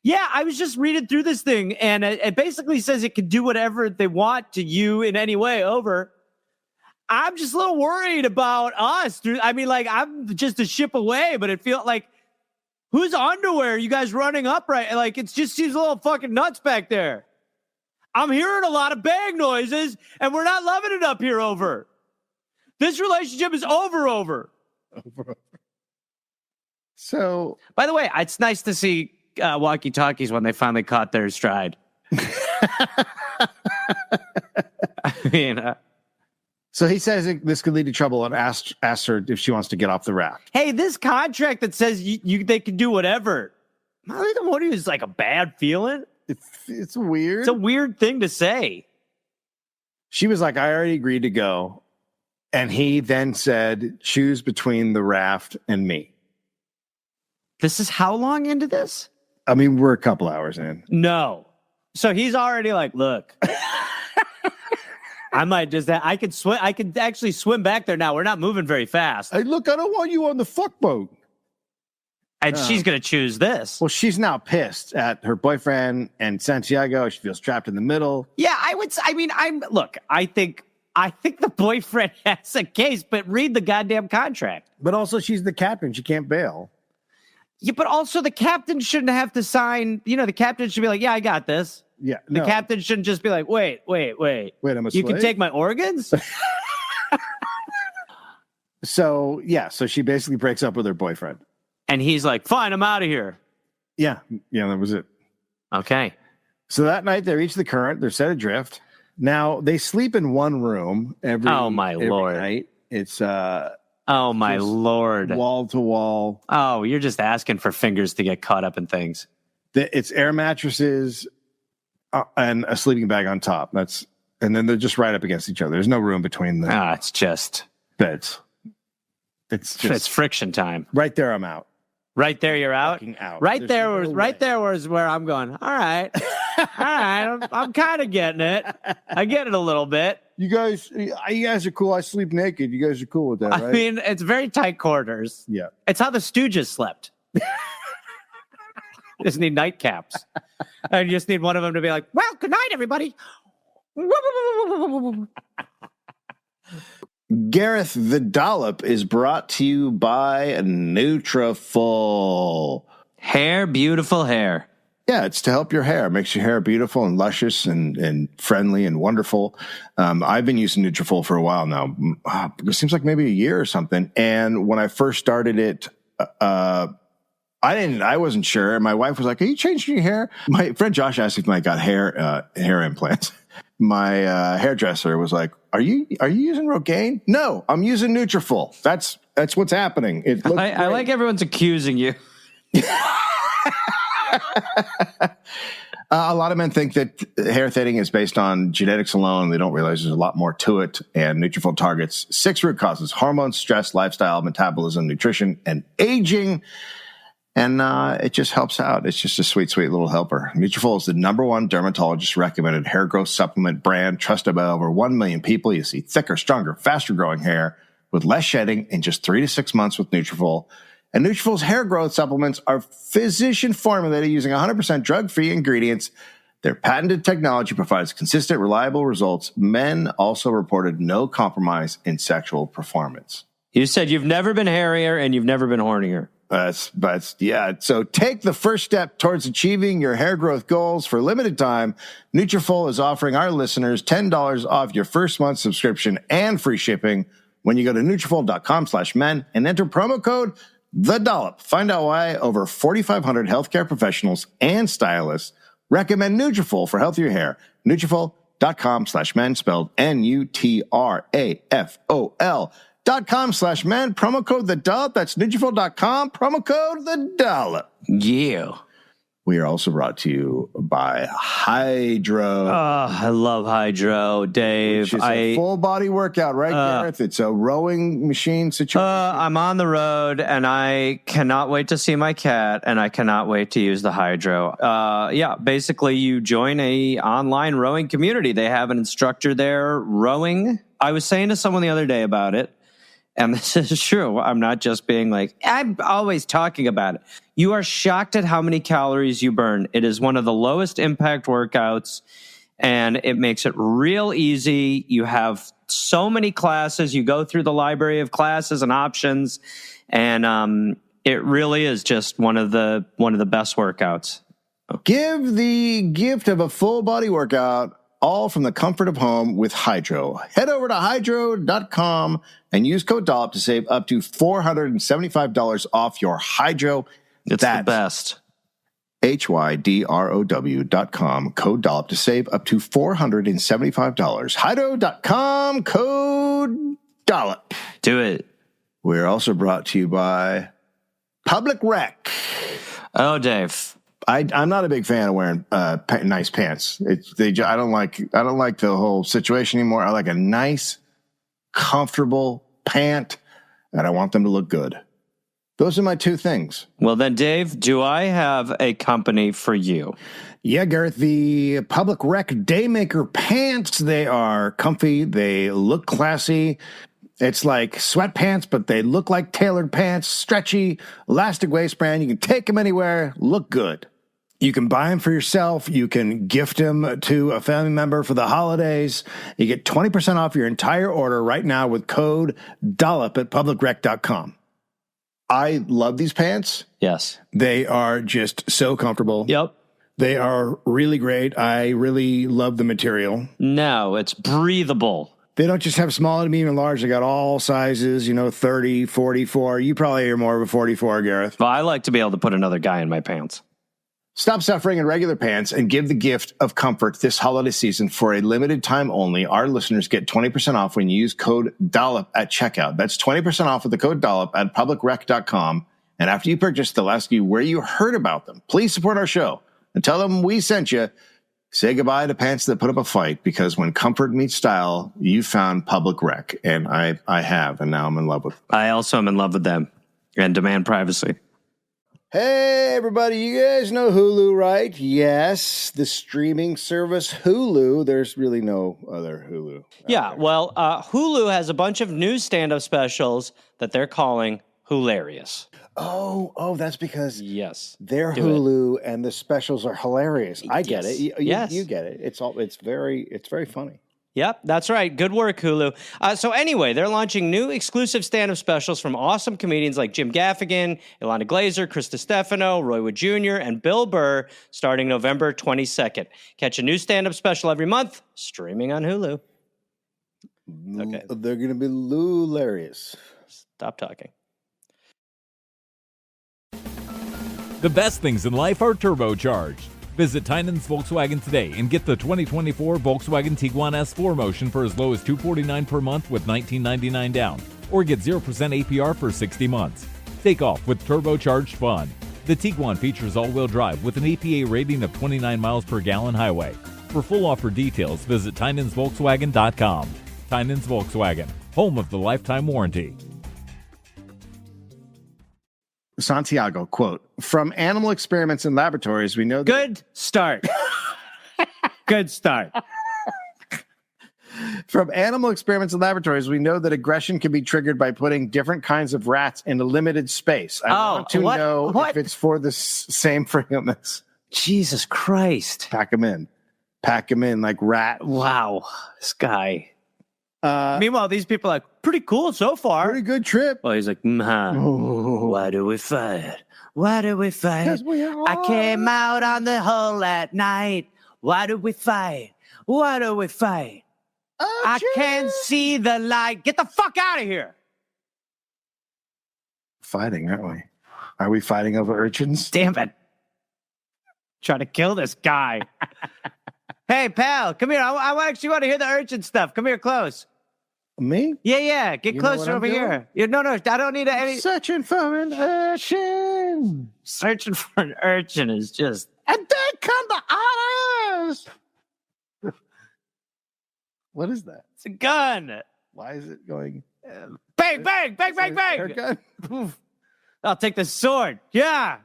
Yeah, I was just reading through this thing, and it basically says it can do whatever they want to you in any way, over. I'm just a little worried about us. Dude. I mean, like, I'm just a ship away, but it feels like, whose underwear are you guys running up right? Like, it just seems a little fucking nuts back there. I'm hearing a lot of bang noises, and we're not loving it up here, over. This relationship is over. So, by the way, it's nice to see walkie-talkies when they finally caught their stride. I mean... So he says this could lead to trouble and asks her if she wants to get off the raft. Hey, this contract that says they can do whatever, what is like a bad feeling? It's weird. It's a weird thing to say. She was like, "I already agreed to go." And he then said, "Choose between the raft and me." This is how long into this? I mean, we're a couple hours in. No. So he's already like, look... I might just, I could swim. I could actually swim back there now. We're not moving very fast. Hey, look, I don't want you on the fuck boat. And she's going to choose this. Well, she's now pissed at her boyfriend and Santiago. She feels trapped in the middle. Yeah, I think the boyfriend has a case, but read the goddamn contract. But also she's the captain. She can't bail. Yeah, but also the captain shouldn't have to sign. The captain should be like, yeah, I got this. Yeah, the captain shouldn't just be like, wait, I'm a slave? You can take my organs? So she basically breaks up with her boyfriend. And he's like, fine, I'm out of here. Yeah, that was it. Okay. So that night they reach the current. They're set adrift. Now they sleep in one room every Lord. night. It's oh my Lord. Wall to wall. Oh, you're just asking for fingers to get caught up in things. It's air mattresses and a sleeping bag on top. And then they're just right up against each other. There's no room between them. It's just beds. It's friction time. Right there, I'm out. Right there, you're out. Right there was where I'm going. All right, I'm kind of getting it. I get it a little bit. You guys are cool. I sleep naked. You guys are cool with that, right? I mean, it's very tight quarters. Yeah, it's how the Stooges slept. Just need nightcaps. And you just need one of them to be like, well, good night, everybody. Gareth, the Dollop is brought to you by Nutriful. Hair, beautiful hair. Yeah, it's to help your hair. It makes your hair beautiful and luscious and friendly and wonderful. I've been using Nutriful for a while now. It seems like maybe a year or something. And when I first started it, I wasn't sure. My wife was like, "Are you changing your hair?" My friend Josh asked if I got hair implants. My hairdresser was like, "Are you using Rogaine?" No, I'm using Nutriful. That's what's happening. I like everyone's accusing you. A lot of men think that hair thinning is based on genetics alone. They don't realize there's a lot more to it. And Nutrifol targets 6 root causes: hormones, stress, lifestyle, metabolism, nutrition, and aging. And it just helps out. It's just a sweet, sweet little helper. Nutrifol is the #1 dermatologist-recommended hair growth supplement brand, trusted by over 1 million people. You see thicker, stronger, faster-growing hair with less shedding in just 3 to 6 months with Nutrifol. And Nutrifol's hair growth supplements are physician formulated using 100% drug-free ingredients. Their patented technology provides consistent, reliable results. Men also reported no compromise in sexual performance. You said you've never been hairier and you've never been hornier. Yeah. So take the first step towards achieving your hair growth goals. For a limited time, Nutrifol is offering our listeners $10 off your first month subscription and free shipping when you go to Nutrifol.com/men and enter promo code The Dollop. Find out why over 4,500 healthcare professionals and stylists recommend Nutrifol for healthier hair. Nutrifol.com/men, spelled Nutrafol.com/men. Promo code The Dollop. That's Nutrifol.com. Promo code The Dollop. Yeah. We are also brought to you by Hydro. Oh, I love Hydro, Dave. Which is a full body workout, right, Gareth? It's a rowing machine situation. I'm on the road, and I cannot wait to see my cat, and I cannot wait to use the Hydro. Basically, you join a online rowing community. They have an instructor there rowing. I was saying to someone the other day about it, and this is true. I'm not just being like, I'm always talking about it. You are shocked at how many calories you burn. It is one of the lowest impact workouts, and it makes it real easy. You have so many classes. You go through the library of classes and options, and it really is just one of the best workouts. Give the gift of a full body workout, all from the comfort of home with Hydro. Head over to hydro.com and use code Dollop to save up to $475 off your Hydro. It's the best. hydrow.com, code Dollop to save up to $475. Hydro.com, code Dollop. Do it. We're also brought to you by Public Rec. Oh, Dave. I'm not a big fan of wearing nice pants. I don't like the whole situation anymore. I like a nice, comfortable pant, and I want them to look good. Those are my 2 things. Well, then, Dave, do I have a company for you? Yeah, Gareth, the Public Rec Daymaker pants, they are comfy. They look classy. It's like sweatpants, but they look like tailored pants, stretchy, elastic waistband. You can take them anywhere, look good. You can buy them for yourself. You can gift them to a family member for the holidays. You get 20% off your entire order right now with code Dollop at publicrec.com. I love these pants. Yes. They are just so comfortable. Yep. They are really great. I really love the material. No, it's breathable. They don't just have small, medium, and large. They got all sizes, 30, 44. You probably are more of a 44, Gareth. Well, I like to be able to put another guy in my pants. Stop suffering in regular pants and give the gift of comfort this holiday season. For a limited time only, our listeners get 20% off when you use code Dollop at checkout. That's 20% off with the code Dollop at publicrec.com. And after you purchase, they'll ask you where you heard about them. Please support our show and tell them we sent you. Say goodbye to pants that put up a fight, because when comfort meets style, you found Public Rec. And I have, and now I'm in love with them. I also am in love with them and demand privacy. Hey, everybody, you guys know Hulu, right? Yes, the streaming service Hulu. There's really no other Hulu. Yeah, well, Hulu has a bunch of new stand-up specials that they're calling hilarious. Oh, that's because Yes. their Do Hulu and the specials are hilarious. I get it. Yes. You get it. It's very funny. Yep, that's right. Good work, Hulu. So anyway, they're launching new exclusive stand-up specials from awesome comedians like Jim Gaffigan, Ilana Glazer, Krista Stefano, Roy Wood Jr., and Bill Burr starting November 22nd. Catch a new stand-up special every month, streaming on Hulu. Okay. They're going to be hilarious. Stop talking. The best things in life are turbocharged. Visit Tynan's Volkswagen today and get the 2024 Volkswagen Tiguan S4 Motion for as low as $249 per month with $19.99 down, or get 0% APR for 60 months. Take off with turbocharged fun. The Tiguan features all-wheel drive with an EPA rating of 29 miles per gallon highway. For full offer details, visit TynansVolkswagen.com. Tynan's Volkswagen, home of the lifetime warranty. Santiago, quote, from animal experiments in laboratories, we know that... Good start. Good start. From animal experiments in laboratories, we know that aggression can be triggered by putting different kinds of rats in a limited space. I want to know if it's for the same for humans. Jesus Christ. Pack them in. Pack them in like rat. Wow. This guy. Meanwhile, these people are like, pretty cool so far. Pretty good trip. Well, he's like, why do we fight? Why do we fight? 'Cause we are. I came out on the hull at night. Why do we fight? Why do we fight? I can't see the light. Get the fuck out of here. Fighting, aren't we? Are we fighting over urchins? Damn it. Trying to kill this guy. Hey, pal, come here. I actually want to hear the urchin stuff. Come here close. Me? Yeah. Get You know closer what I'm over doing? here. No, I don't need any. Searching for an urchin. Searching for an urchin is just. And then come the otters. What is that? It's a gun. Why is it going? Bang, bang, bang, bang, Air bang. gun? I'll take the sword. Yeah.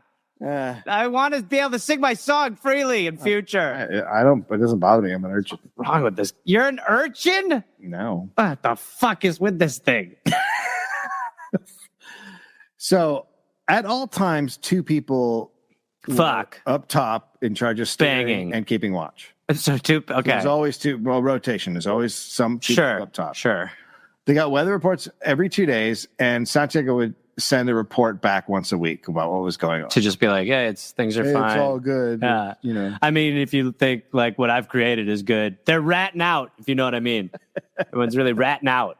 I want to be able to sing my song freely in future. I don't. It doesn't bother me. I'm an urchin. What's wrong with this? You're an urchin? No. What the fuck is with this thing? So, at all times, two people Fuck. up top in charge of steering Banging. and keeping watch. So two. Okay. There's always two. Well, rotation. There's always some people up top. Sure. They got weather reports every 2 days, and Santiago would send a report back once a week about what was going on. To just be like, hey, things are fine. It's all good. Yeah. You know. I mean, if you think like what I've created is good, they're ratting out, if you know what I mean. Everyone's really ratting out.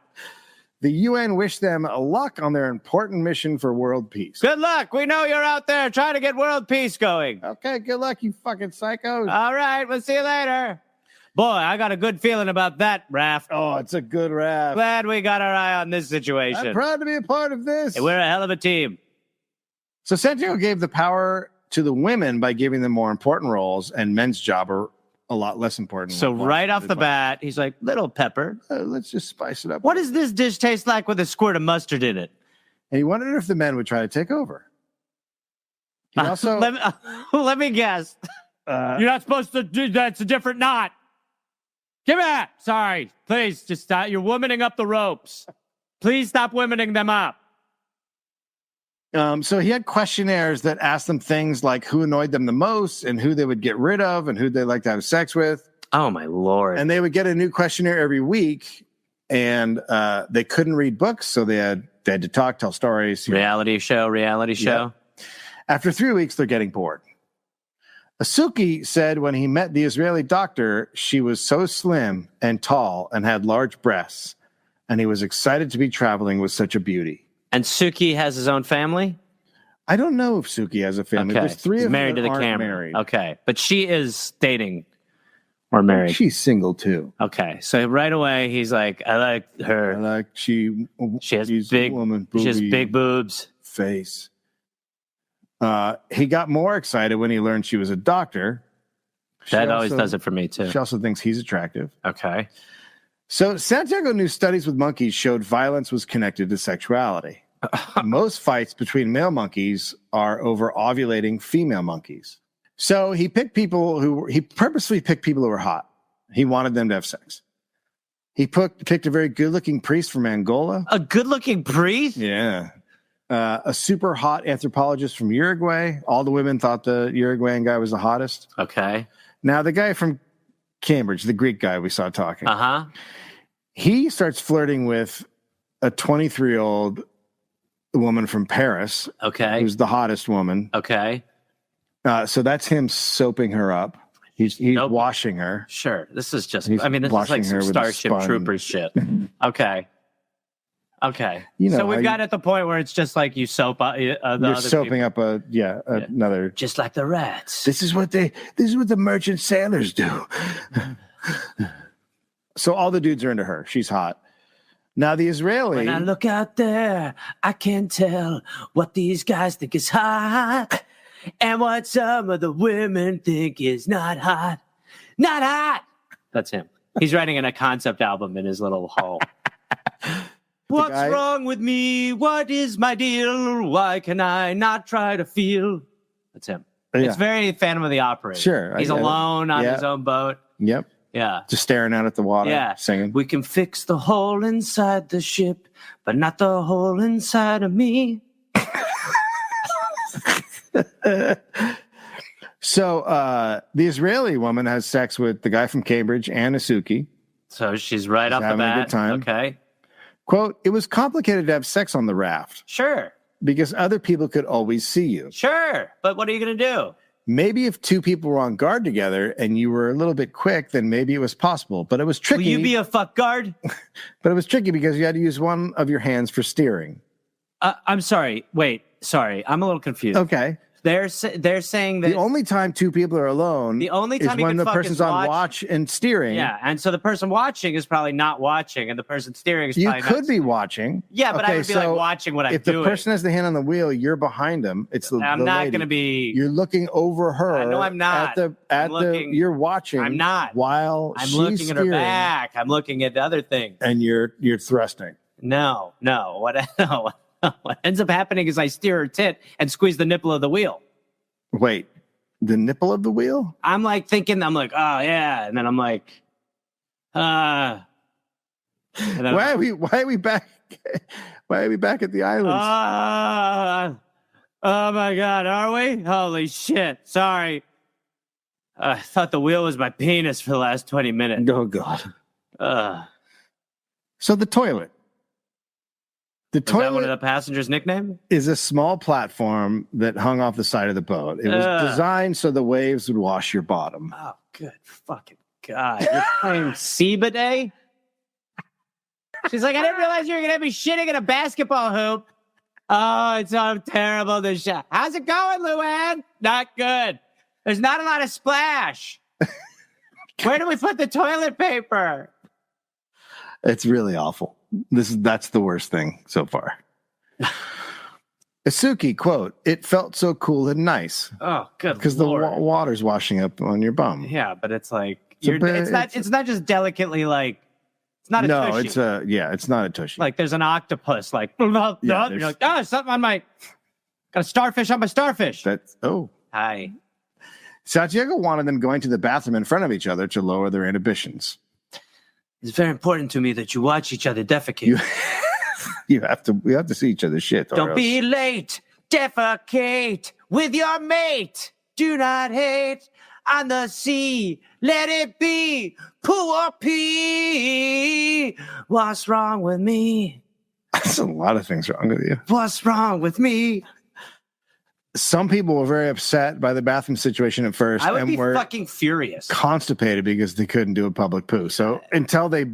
The UN wished them luck on their important mission for world peace. Good luck. We know you're out there trying to get world peace going. Okay, good luck, you fucking psychos. All right, we'll see you later. Boy, I got a good feeling about that, Raft. Oh, it's a good raft. Glad we got our eye on this situation. I'm proud to be a part of this. Hey, we're a hell of a team. So Santiago gave the power to the women by giving them more important roles, and men's job are a lot less important. So right off the bat, he's like, little pepper. Let's just spice it up. What does this dish taste like with a squirt of mustard in it? And he wondered if the men would try to take over. He also... let me guess. You're not supposed to do that. It's a different knot. Give me that. Sorry. Please, just stop. You're womaning up the ropes. Please stop womaning them up. So he had questionnaires that asked them things like who annoyed them the most and who they would get rid of and who they like to have sex with. Oh, my Lord. And they would get a new questionnaire every week, and they couldn't read books, so they had to talk, tell stories. Reality show. Yeah. After 3 weeks, they're getting bored. Asuki said when he met the Israeli doctor, she was so slim and tall and had large breasts, and he was excited to be traveling with such a beauty. And Suki has his own family? I don't know if Suki has a family. Okay. There's three He's of married them to that the aren't camera. married. Okay. But she is dating or married. She's single, too. Okay. So right away, he's like, I like her. She has she's big, a woman, she has booby big boobs. face. He got more excited when he learned she was a doctor. That always does it for me, too. She also thinks he's attractive. Okay. So Santiago knew studies with monkeys showed violence was connected to sexuality. Most fights between male monkeys are over ovulating female monkeys. So he purposely picked people who were hot. He wanted them to have sex. He picked a very good-looking priest from Angola. A good-looking priest? Yeah. A super hot anthropologist from Uruguay. All the women thought the Uruguayan guy was the hottest. Okay. Now, the guy from Cambridge, the Greek guy we saw talking, he starts flirting with a 23-year-old woman from Paris. Okay. Who's the hottest woman. Okay. So that's him soaping her up. He's washing her. Sure. This is just, He's this is washing like some her with Starship a sponge. Troopers shit. Okay. Okay. You know, so we've got at the point where it's just like you soap up the other you're soaping people. up another. Just like the rats. This is what the merchant sailors do. So all the dudes are into her. She's hot. Now the Israeli. When I look out there, I can tell what these guys think is hot and what some of the women think is not hot. Not hot. That's him. He's writing in a concept album in his little hole. What's wrong with me? What is my deal? Why can I not try to feel? That's him. Yeah. It's very Phantom of the Opera. Sure. He's alone on his own boat. Yep. Yeah. Just staring out at the water, singing. We can fix the hole inside the ship, but not the hole inside of me. So the Israeli woman has sex with the guy from Cambridge and Asuki. So she's right off the having bat. a good time. Okay. Quote, it was complicated to have sex on the raft. Sure. Because other people could always see you. Sure. But what are you going to do? Maybe if two people were on guard together and you were a little bit quick, then maybe it was possible. But it was tricky. Will you be a fuck guard? But it was tricky because you had to use one of your hands for steering. I'm sorry. Wait. Sorry. I'm a little confused. Okay. They're saying that the only time two people are alone the only time is when the person's on watch and steering. Yeah, and so the person watching is probably not watching, and the person steering is you probably could be watching. Yeah, but I would be like watching what I'm doing. If the person has the hand on the wheel, you're behind them. It's the I'm the not lady. going to be. You're looking over her. No, I'm not. You're watching. I'm not. While I'm she's looking at her steering, back. I'm looking at the other thing. and you're thrusting. No. What ends up happening is I steer her tit and squeeze the nipple of the wheel. Wait, the nipple of the wheel? I'm like thinking, oh yeah, and then I'm like, Why are we back? Why are we back at the islands? Oh my God, are we? Holy shit! Sorry, I thought the wheel was my penis for the last 20 minutes. Oh God. So the toilet. The Is that one toilet of the passengers' nickname? is a small platform that hung off the side of the boat. It was designed so the waves would wash your bottom. Oh, good fucking God. You're playing sea bidet? She's like, I didn't realize you were going to be shitting in a basketball hoop. Oh, it's so terrible, this shot. How's it going, Luann? Not good. There's not a lot of splash. Where do we put the toilet paper? It's really awful. That's the worst thing so far. Asuki, quote, it felt so cool and nice. Oh, good because the water's washing up on your bum. Yeah, but it's like it's not just delicately like it's not a tushy. It's not a tushy. Like there's an octopus like you're like, oh, something on my got a starfish on my starfish. Hi. Santiago wanted them going to the bathroom in front of each other to lower their inhibitions. It's very important to me that you watch each other defecate. We have to see each other's shit. Don't be late. Defecate with your mate. Do not hate on the sea. Let it be. Poor pee. What's wrong with me? There's a lot of things wrong with you. What's wrong with me? Some people were very upset by the bathroom situation at first. I would be fucking furious. Constipated because they couldn't do a public poo. So until their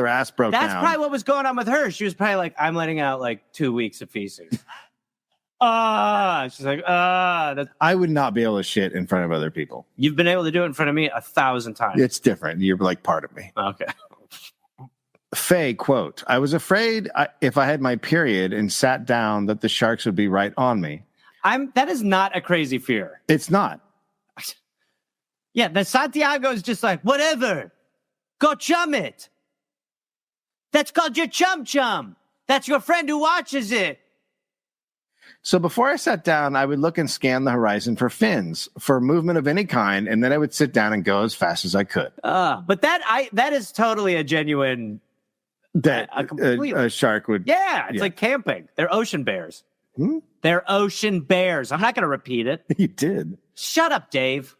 ass broke down. That's probably what was going on with her. She was probably like, I'm letting out like 2 weeks of feces. She's like, I would not be able to shit in front of other people. You've been able to do it in front of me 1,000 times. It's different. You're like part of me. Okay. Faye, quote, I was afraid if I had my period and sat down that the sharks would be right on me. That is not a crazy fear. It's not. Yeah, the Santiago is just like, whatever. Go chum it. That's called your chum chum. That's your friend who watches it. So before I sat down, I would look and scan the horizon for fins, for movement of any kind, and then I would sit down and go as fast as I could. But that is totally a genuine That completely. a shark would. Yeah, it's like camping. They're ocean bears. They're ocean bears. I'm not going to repeat it. You did. Shut up, Dave.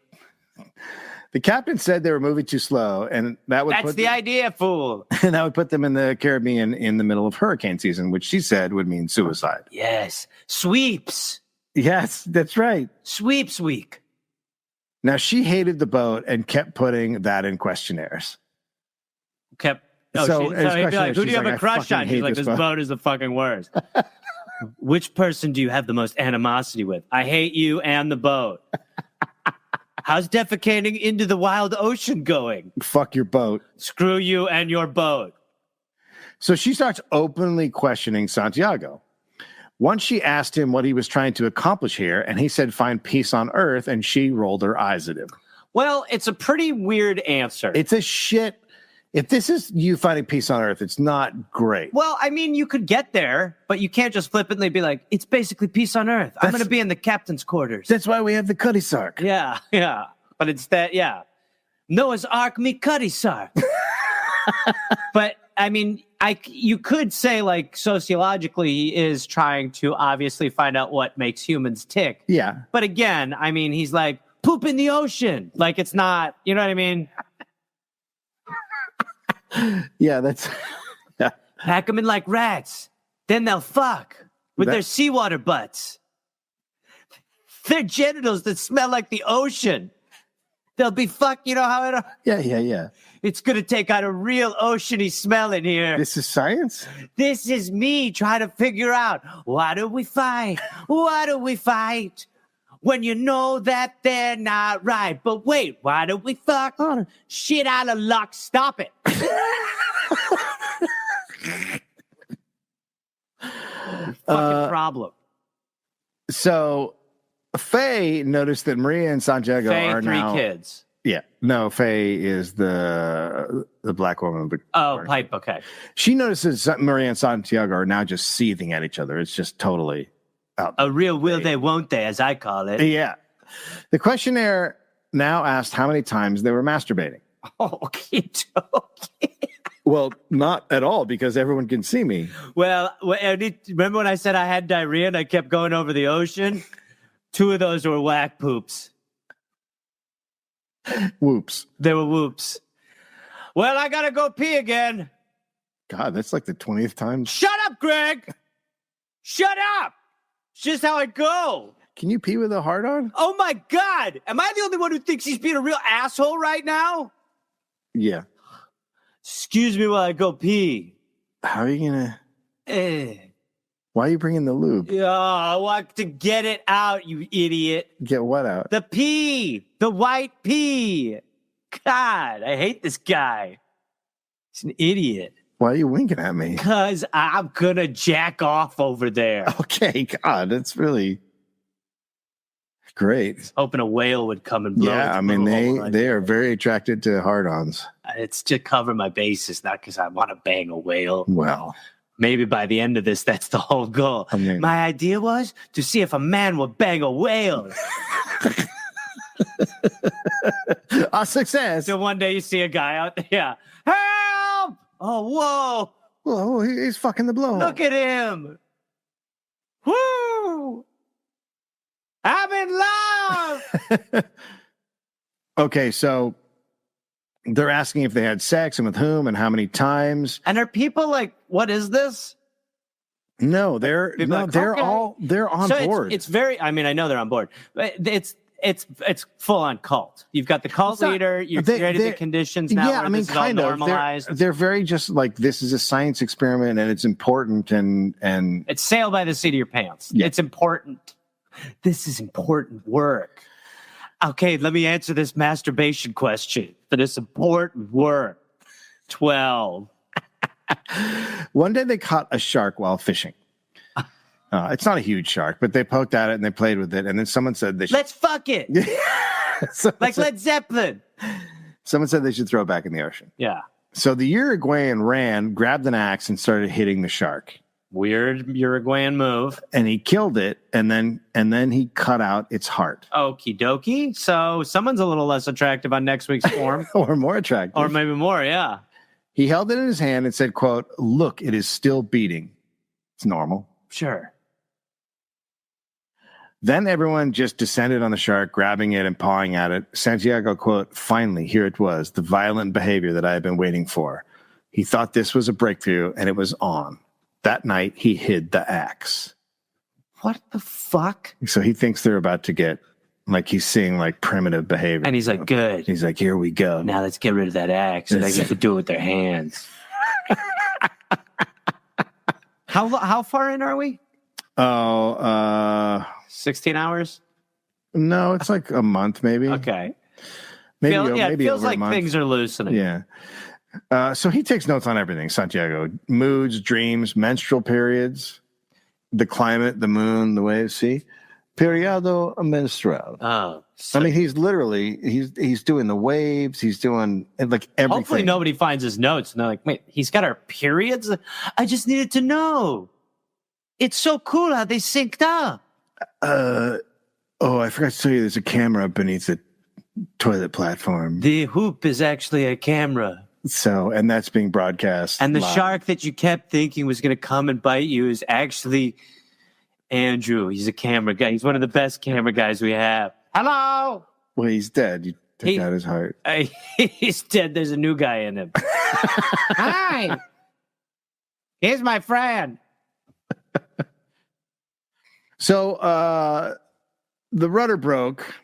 The captain said they were moving too slow, and that's the idea, fool. And that would put them in the Caribbean in the middle of hurricane season, which she said would mean suicide. Yes. Sweeps. Yes, that's right. Sweeps week. Now, she hated the boat and kept putting that in questionnaires. So he'd be like, who do you have a crush on? She's like, this boat is the fucking worst. Which person do you have the most animosity with? I hate you and the boat. How's defecating into the wild ocean going? Fuck your boat. Screw you and your boat. So she starts openly questioning Santiago. Once she asked him what he was trying to accomplish here, and he said find peace on earth, and she rolled her eyes at him. Well, it's a pretty weird answer. It's a shit. If this is you finding peace on earth, it's not great. Well, I mean, you could get there, but you can't just flippantly be like, it's basically peace on earth. I'm going to be in the captain's quarters. That's why we have the Cuddy Sark. Yeah. But it's that, Noah's Ark me Cuddy Sark. But, I mean, you could say, like, sociologically, he is trying to obviously find out what makes humans tick. Yeah. But again, I mean, he's like, poop in the ocean. Like, it's not, you know what I mean? Yeah, that's... Yeah. Pack them in like rats. Then they'll fuck with their seawater butts. Their genitals that smell like the ocean. They'll be fucked, you know how it... Yeah. It's going to take out a real oceany smell in here. This is science? This is me trying to figure out, why do we fight? Why do we fight? When you know that they're not right. But wait, why do we fuck? Shit out of luck. Stop it. Fucking problem. So Faye noticed that Maria and Santiago are now... three kids. Yeah. No, Faye is the black woman. Pipe, okay. She notices that Maria and Santiago are now just seething at each other. It's just totally... A real will they, won't they, as I call it. Yeah. The questionnaire now asked how many times they were masturbating. Okay. Well, not at all, because everyone can see me. Well, remember when I said I had diarrhea and I kept going over the ocean? 2 of those were whack poops. Whoops. They were whoops. Well, I gotta go pee again. God, that's like the 20th time. Shut up, Greg! Shut up! It's just how I go. Can you pee with a heart on? Oh my God! Am I the only one who thinks he's being a real asshole right now? Yeah. Excuse me while I go pee. How are you gonna... Why are you bringing the lube? Yeah, I want to get it out, you idiot. Get what out? The pee. The white pee. God, I hate this guy. He's an idiot. Why are you winking at me? Because I'm going to jack off over there. Okay, God, that's really great. Hoping a whale would come and blow. Yeah, I mean, they are very attracted to hard-ons. It's to cover my bases, not because I want to bang a whale. Well... Maybe by the end of this, that's the whole goal. I mean, my idea was to see if a man would bang a whale. A success. So one day you see a guy out there. Yeah. Help! Oh, whoa. Oh, he's fucking the blow. Look at him. Woo! I'm in love. Okay, so they're asking if they had sex and with whom and how many times. And are people like, what is this? No, they're on board. It's very, I mean, I know they're on board, but it's full on cult. You've got the cult leader. You've created the conditions now. Yeah, I mean, kind of. Normalized. They're very just like, this is a science experiment and it's important and it's sail by the seat of your pants. Yeah. It's important. This is important work. Okay, let me answer this masturbation question for this important work. 12. One day they caught a shark while fishing. It's not a huge shark, but they poked at it and they played with it. And then someone said they should... Let's fuck it. Like Led Zeppelin. Someone said they should throw it back in the ocean. Yeah. So the Uruguayan ran, grabbed an axe, and started hitting the shark. Weird Uruguayan move. And he killed it, and then he cut out its heart. Okie dokie. So someone's a little less attractive on next week's form. Or more attractive. Or maybe more, yeah. He held it in his hand and said, quote, "Look, it is still beating." It's normal. Sure. Then everyone just descended on the shark, grabbing it and pawing at it. Santiago, quote, "Finally, here it was, the violent behavior that I had been waiting for." He thought this was a breakthrough, and it was on. That night, he hid the axe. What the fuck? So he thinks they're about to get, like, he's seeing, like, primitive behavior. And he's like, good. He's like, here we go. Now let's get rid of that axe, and they get to do it with their hands. How far in are we? 16 hours? No, it's like a month, maybe. Okay. Maybe it feels over like a month. things are loosening. Yeah. So he takes notes on everything, Santiago. Moods, dreams, menstrual periods, the climate, the moon, the waves. See? Periodo menstrual. Oh. I mean, he's literally, he's doing the waves. He's doing, like, everything. Hopefully nobody finds his notes. And they're like, wait, he's got our periods? I just needed to know. It's so cool how they synced up. I forgot to tell you there's a camera beneath the toilet platform. The hoop is actually a camera. So, and that's being broadcast. And the live. shark that you kept thinking was going to come and bite you is actually Andrew. He's a camera guy. He's one of the best camera guys we have. Hello. Well, he's dead. You took out his heart. He's dead. There's a new guy in him. Hi. Here's my friend. So, the rudder broke.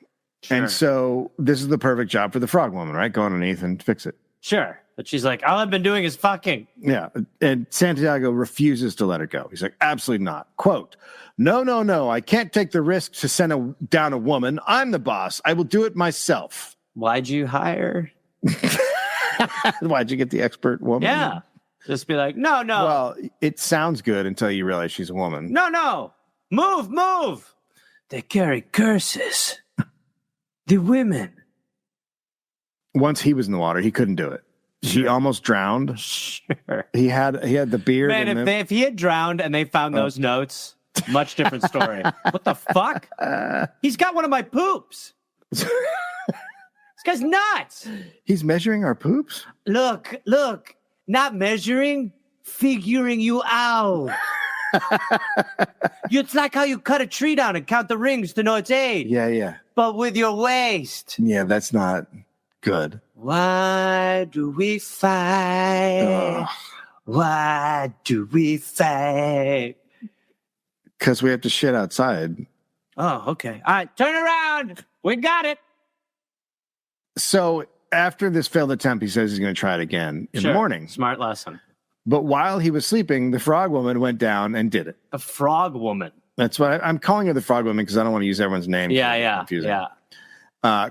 Sure. And so this is the perfect job for the frog woman, right? Go underneath and fix it. Sure. But she's like, all I've been doing is fucking. Yeah. And Santiago refuses to let her go. He's like, absolutely not. Quote, no. I can't take the risk to send down a woman. I'm the boss. I will do it myself. Why'd you hire? Why'd you get the expert woman? Yeah. Just be like, no. Well, it sounds good until you realize she's a woman. No. Move. They carry curses. The women. Once he was in the water, he couldn't do it. He almost drowned. Sure. He had the beard. Man, if he had drowned and they found those notes, much different story. What the fuck? He's got one of my poops. This guy's nuts. He's measuring our poops? Look. Not measuring, figuring you out. It's like how you cut a tree down and count the rings to know its age. Yeah. But with your waist. Yeah, that's not good. Why do we fight? Ugh. Why do we fight? Because we have to shit outside. Oh, okay. All right, turn around. We got it. So after this failed attempt, he says he's going to try it again in the morning. Smart lesson. But while he was sleeping, the frog woman went down and did it. The frog woman. That's why I'm calling her the frog woman, because I don't want to use everyone's name. Yeah.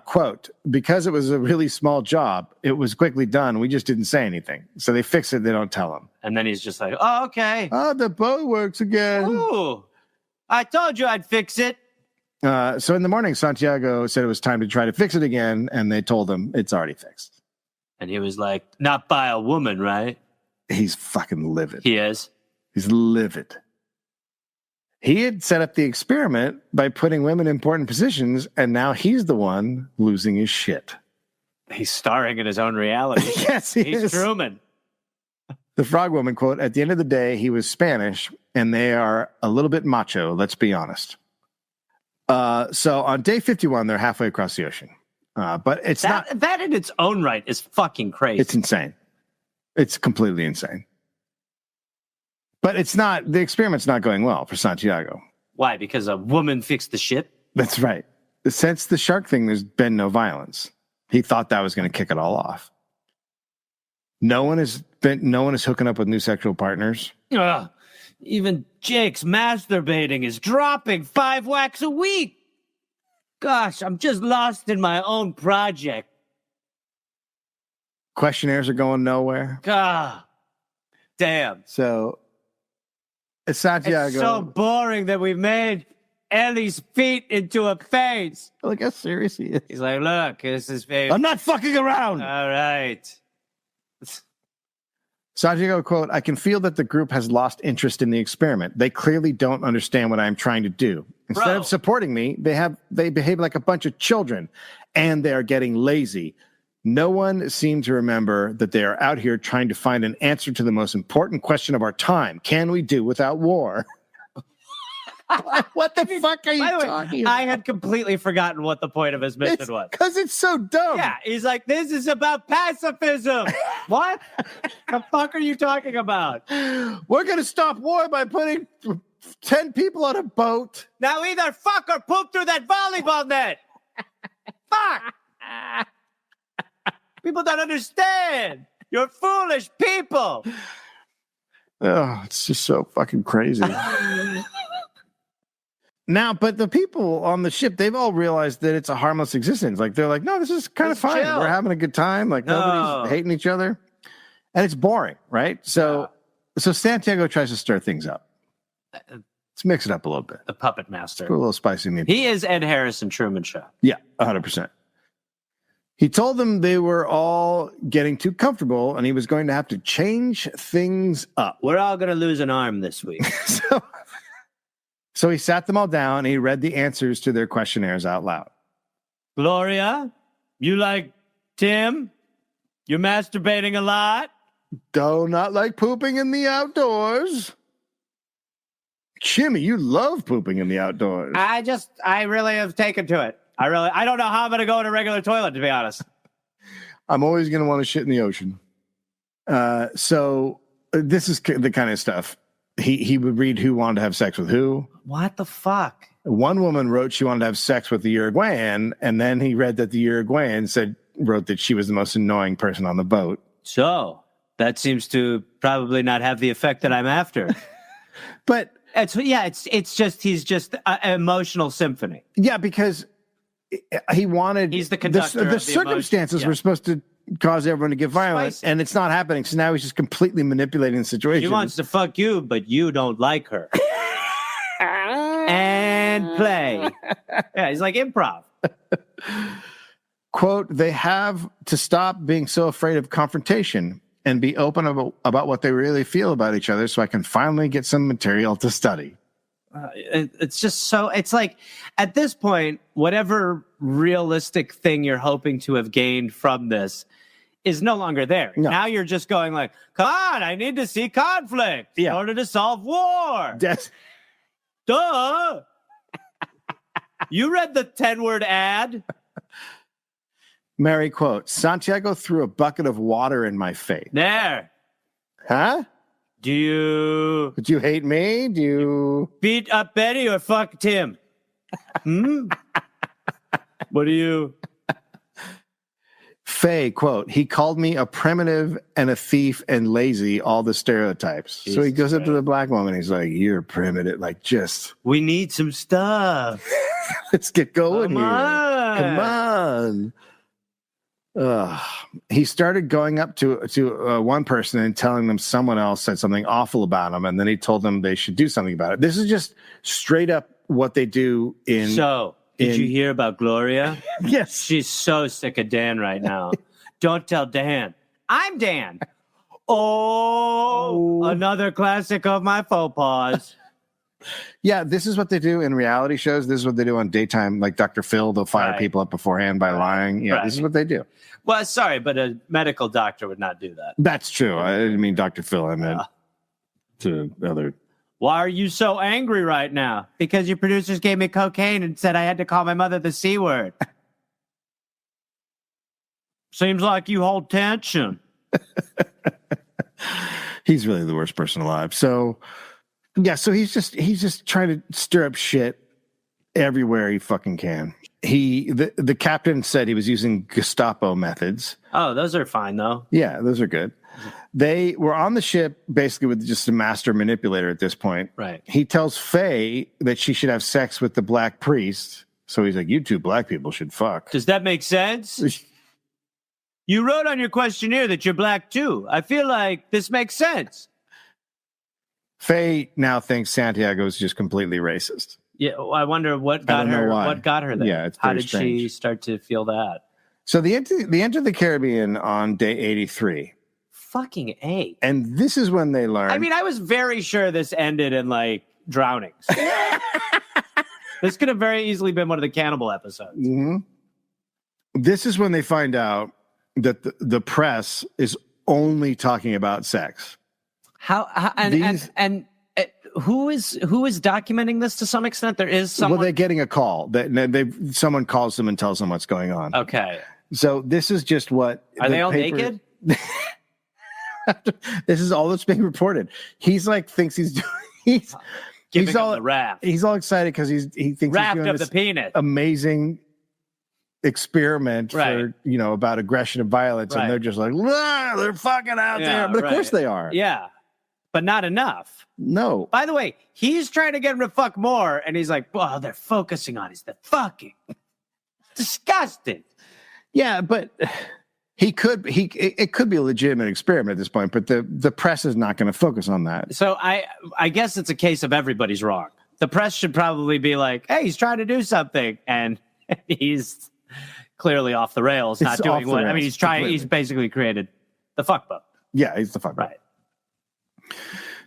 Quote, because it was a really small job, it was quickly done. We just didn't say anything. So they fix it. They don't tell him. And then he's just like, oh, okay. Oh, the boat works again. Ooh, I told you I'd fix it. So in the morning, Santiago said it was time to try to fix it again. And they told him it's already fixed. And he was like, not by a woman, right? He's fucking livid. He is. He's livid. He had set up the experiment by putting women in important positions, and now he's the one losing his shit. He's starring in his own reality. Yes, He's Truman. The frog woman, quote, at the end of the day, he was Spanish, and they are a little bit macho, let's be honest. So on day 51, they're halfway across the ocean. But it's not... That in its own right is fucking crazy. It's insane. It's completely insane. But it's not, the experiment's not going well for Santiago. Why? Because a woman fixed the ship? That's right. Since the shark thing, there's been no violence. He thought that was going to kick it all off. No one is hooking up with new sexual partners. Ugh. Even Jake's masturbating is dropping 5 whacks a week. Gosh, I'm just lost in my own project. Questionnaires are going nowhere. God damn. So it's Santiago. It's so boring that we made Ellie's feet into a face. Look how serious he is. He's like, look, this is baby. I'm not fucking around. All right. Santiago, quote, I can feel that the group has lost interest in the experiment. They clearly don't understand what I'm trying to do. Instead of supporting me, they behave like a bunch of children, and they are getting lazy. No one seemed to remember that they are out here trying to find an answer to the most important question of our time. Can we do without war? What the fuck are you talking about? I had completely forgotten what the point of his mission was. Because it's so dumb. Yeah, he's like, this is about pacifism. What? The fuck are you talking about? We're going to stop war by putting 10 people on a boat. Now either fuck or poop through that volleyball net. Fuck. People don't understand. You're foolish people. Oh, it's just so fucking crazy. Now, but the people on the ship, they've all realized that it's a harmless existence. Like, they're like, no, this is kind of fine. Chill. We're having a good time. Like, nobody's hating each other. And it's boring, right? So Santiago tries to stir things up. Let's mix it up a little bit. The puppet master. Put a little spice in the He is Ed Harris in Truman Show. Yeah, 100%. He told them they were all getting too comfortable and he was going to have to change things up. We're all going to lose an arm this week. So he sat them all down and he read the answers to their questionnaires out loud. Gloria, you like Tim? You're masturbating a lot? Do not like pooping in the outdoors. Jimmy, you love pooping in the outdoors. I really have taken to it. I don't know how I'm going to go in a regular toilet, to be honest. I'm always going to want to shit in the ocean. So this is the kind of stuff. He would read who wanted to have sex with who. What the fuck? One woman wrote she wanted to have sex with the Uruguayan, and then he read that the Uruguayan wrote that she was the most annoying person on the boat. So that seems to probably not have the effect that I'm after. But it's just he's just an emotional symphony. Yeah, because he's the conductor. The circumstances were supposed to cause everyone to get violent, and it's not happening. So now he's just completely manipulating the situation. She wants to fuck you, but you don't like her. And play. Yeah, he's like improv. Quote, they have to stop being so afraid of confrontation and be open about what they really feel about each other so I can finally get some material to study. It's just so, it's like, at this point, whatever realistic thing you're hoping to have gained from this is no longer there. No. Now you're just going like, come on, I need to see conflict in order to solve war. Duh. You read the 10-word ad? Mary quote, Santiago threw a bucket of water in my face. There. Huh? Do you hate me? Do you beat up Betty or fuck Tim? What do you? Faye, quote, he called me a primitive and a thief and lazy, all the stereotypes. Jesus, so he goes up to the black woman. He's like, you're primitive. Like, we need some stuff. Let's get going here. Come on. He started going up to one person and telling them someone else said something awful about him. And then he told them they should do something about it. This is just straight up what they do in. So did you hear about Gloria? Yes. She's so sick of Dan right now. Don't tell Dan. I'm Dan. Oh, another classic of my faux pas. Yeah, this is what they do in reality shows. This is what they do on daytime, like Dr. Phil. They'll fire people up beforehand by lying. Yeah, this is what they do. Well, sorry, but a medical doctor would not do that. That's true. I didn't mean Dr. Phil. I meant to other. Why are you so angry right now? Because your producers gave me cocaine and said I had to call my mother the C word. Seems like you hold tension. He's really the worst person alive. So, yeah, so he's just trying to stir up shit everywhere he fucking can. The captain said he was using Gestapo methods. Oh, those are fine though. Yeah, those are good. They were on the ship basically with just a master manipulator at this point. Right. He tells Faye that she should have sex with the black priest. So he's like, you two black people should fuck. Does that make sense? You wrote on your questionnaire that you're black too. I feel like this makes sense. Faye now thinks Santiago is just completely racist. Yeah, I wonder what got her. What got her there? Yeah, it's how did strange. She start to feel that? So they enter the Caribbean on day 83. Fucking A. And this is when they learn. I mean, I was very sure this ended in like drownings. This could have very easily been one of the cannibal episodes. Mm-hmm. This is when they find out that the press is only talking about sex. Who is documenting this to some extent? There is someone. Well, they're getting a call. Someone calls them and tells them what's going on. Okay. So this is just what are they all naked? This is all that's being reported. He's like thinks he's doing. He's all the Raft. He's all excited because he thinks Raft he's doing of the penis. Amazing experiment for about aggression and violence, and they're just like, they're fucking out there. But of course they are. Yeah, but not enough. No. By the way, he's trying to get him to fuck more, and he's like, "Well, they're focusing on is the fucking." Disgusting. Yeah, but it could be a legitimate experiment at this point, but the press is not going to focus on that. So I guess it's a case of everybody's wrong. The press should probably be like, "Hey, he's trying to do something," and he's clearly off the rails, not doing what. I mean, he's trying. Completely. He's basically created the fuck boat. Yeah, he's the fuck boat. Right.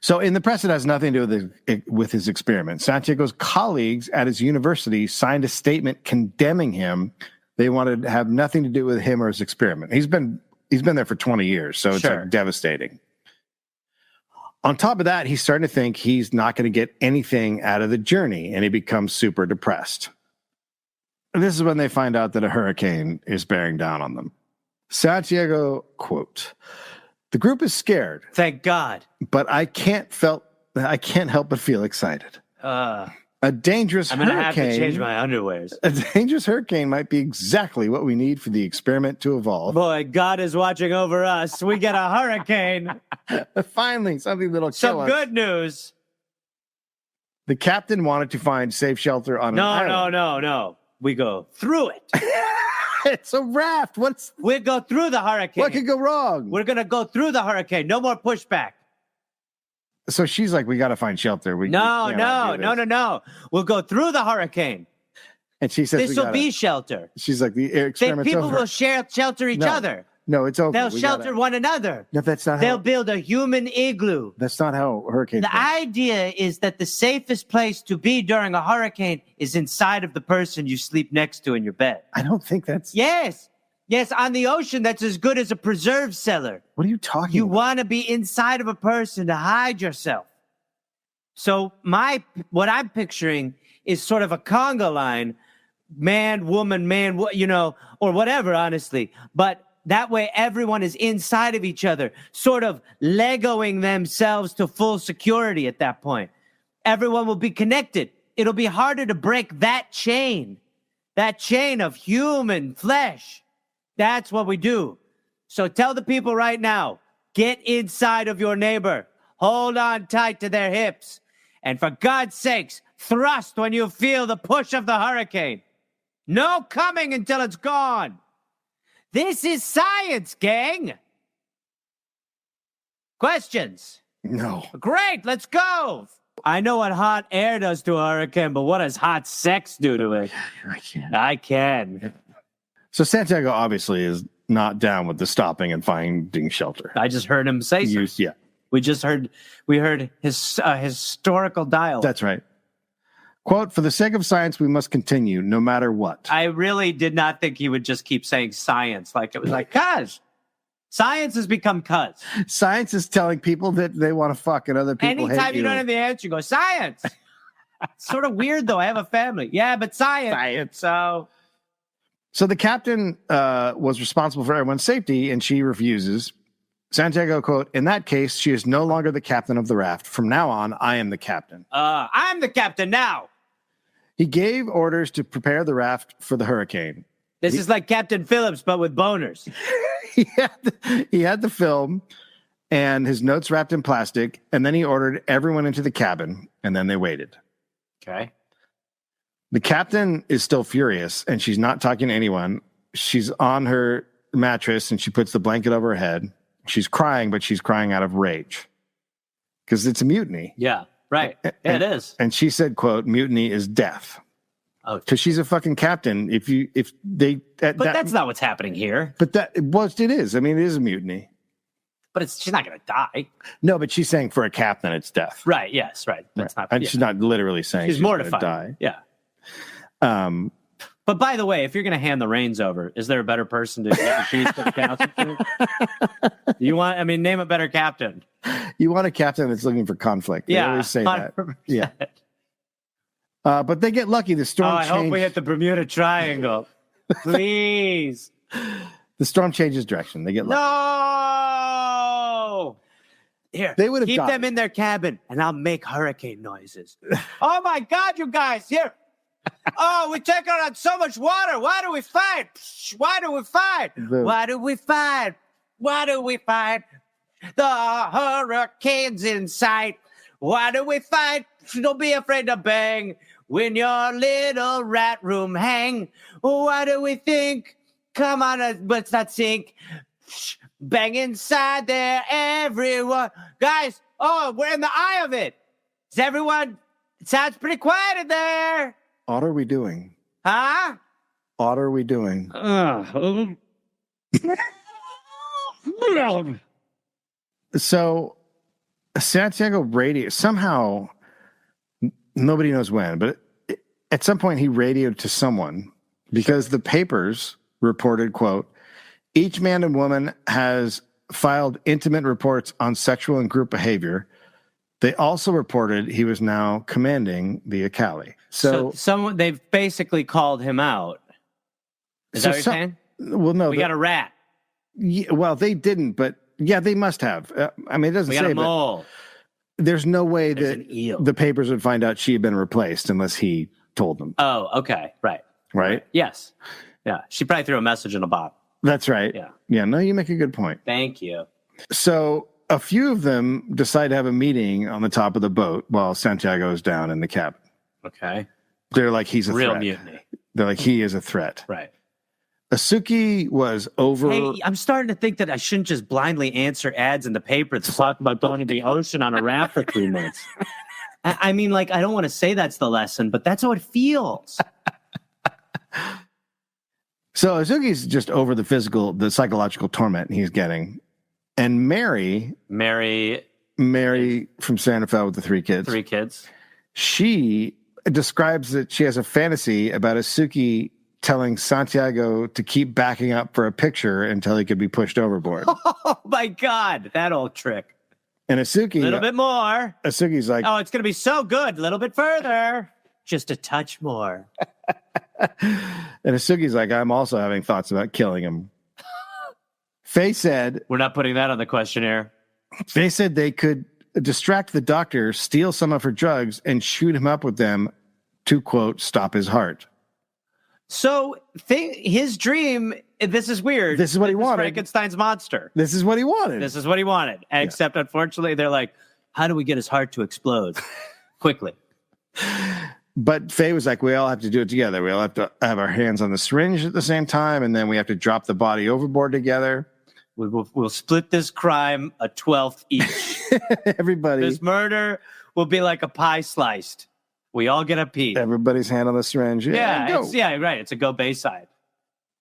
So in the press, it has nothing to do with his experiment. Santiago's colleagues at his university signed a statement condemning him. They wanted to have nothing to do with him or his experiment. He's been there for 20 years, so it's like devastating. On top of that, he's starting to think he's not going to get anything out of the journey, and he becomes super depressed. And this is when they find out that a hurricane is bearing down on them. Santiago, quote, "The group is scared. Thank God. But I can't help but feel excited. A dangerous hurricane. I'm going to have to change my underwears. A dangerous hurricane might be exactly what we need for the experiment to evolve. Boy, God is watching over us. We get a hurricane. Finally, something that'll kill us. Some good news. The captain wanted to find safe shelter on an island. No. We go through it. It's a raft. We go through the hurricane. What could go wrong? We're going to go through the hurricane. No more pushback. So she's like, we got to find shelter. No. We'll go through the hurricane. And she says, this will be shelter. She's like, the experiment's people over. Will shelter each other. No, it's over. They'll shelter one another. No, that's not They'll build a human igloo. That's not how hurricanes work. The idea is that the safest place to be during a hurricane is inside of the person you sleep next to in your bed. I don't think that's... Yes, on the ocean, that's as good as a preserve cellar. What are you talking about? You want to be inside of a person to hide yourself. So what I'm picturing is sort of a conga line, man, woman, or whatever, honestly. But that way, everyone is inside of each other, sort of Legoing themselves to full security at that point. Everyone will be connected. It'll be harder to break that chain of human flesh. That's what we do. So tell the people right now, get inside of your neighbor. Hold on tight to their hips. And for God's sakes, thrust when you feel the push of the hurricane. No coming until it's gone. This is science, gang. Questions? No. Great, let's go. I know what hot air does to a hurricane, but what does hot sex do to it? I can. So Santiago obviously is not down with the stopping and finding shelter. I just heard him say so. Yeah. We heard his historical dialogue. That's right. Quote, "For the sake of science, we must continue, no matter what." I really did not think he would just keep saying science. Like it was like, cuz. Science has become cuz. Science is telling people that they want to fuck and other people hate you. Anytime you don't have the answer, you go, science. It's sort of weird, though. I have a family. Yeah, but science. So the captain was responsible for everyone's safety, and she refuses. Santiago, quote, "In that case, she is no longer the captain of the raft. From now on, I am the captain." I'm the captain now. He gave orders to prepare the raft for the hurricane. This is like Captain Phillips, but with boners. He had the film and his notes wrapped in plastic, and then he ordered everyone into the cabin, and then they waited. Okay. The captain is still furious, and she's not talking to anyone. She's on her mattress, and she puts the blanket over her head. She's crying, but she's crying out of rage because it's a mutiny. Yeah, right. It is. And she said, quote, "Mutiny is death." Oh, because she's a fucking captain. But that's not what's happening here. But it is. I mean, it is a mutiny. But she's not going to die. No, but she's saying for a captain, it's death. Right. Yes. Right. That's not. And she's not literally saying she's mortified. Die. Yeah. But by the way, if you're going to hand the reins over, is there a better person to get the keys to the council to? Name a better captain. You want a captain that's looking for conflict. They always say 100%. That. Yeah. But they get lucky. The storm I hope we hit the Bermuda Triangle. Please. The storm changes direction. They get lucky. No! Here, they would have keep them in their cabin, and I'll make hurricane noises. Oh, my God, you guys. Here. Oh, we take on so much water. Why do we fight? Why do we fight? Why do we fight? Why do we fight? The hurricane's in sight. Why do we fight? Don't be afraid to bang when your little rat room hang. Why do we think? Come on, let's not sink. Bang inside there, everyone. Guys, we're in the eye of it. Is everyone? It sounds pretty quiet in there. What are we doing? Huh? What are we doing? So, Santiago radioed, somehow, nobody knows when, but at some point he radioed to someone because the papers reported, quote, each man and woman has filed intimate reports on sexual and group behavior. They also reported he was now commanding the Akali. So they've basically called him out. Is that what you're saying? Well, no. We got a rat. Yeah, well, they didn't, but yeah, they must have. It doesn't say. We got a mole. There's no way that the papers would find out she had been replaced unless he told them. Oh, okay. Right. Right? Yes. Yeah. She probably threw a message in a bottle. That's right. Yeah. Yeah, no, you make a good point. Thank you. So a few of them decide to have a meeting on the top of the boat while Santiago is down in the cabin. Okay. They're like, he's a real threat. Mutiny. They're like, he is a threat. Right. Asuki was over. Hey, I'm starting to think that I shouldn't just blindly answer ads in the paper to talk about going to the ocean on a raft for 3 months. I don't want to say that's the lesson, but that's how it feels. So Asuki's just over the psychological torment he's getting. And Mary from Santa Fe with the 3 kids. 3 kids. She describes that she has a fantasy about Asuki telling Santiago to keep backing up for a picture until he could be pushed overboard. Oh, my God. That old trick. And Asuki... A little bit more. Asuki's like... Oh, it's going to be so good. A little bit further. Just a touch more. And Asuki's like, I'm also having thoughts about killing him. Faye said... We're not putting that on the questionnaire. Faye said they could distract the doctor, steal some of her drugs, and shoot him up with them to, quote, stop his heart. So his dream, this is weird. This is what he wanted. Frankenstein's monster. This is what he wanted. Except, unfortunately, they're like, how do we get his heart to explode quickly? But Faye was like, we all have to do it together. We all have to have our hands on the syringe at the same time, and then we have to drop the body overboard together. We'll split this crime a 12th each. Everybody. This murder will be like a pie sliced. We all get a piece. Everybody's hand on the syringe. Right. It's a go Bayside.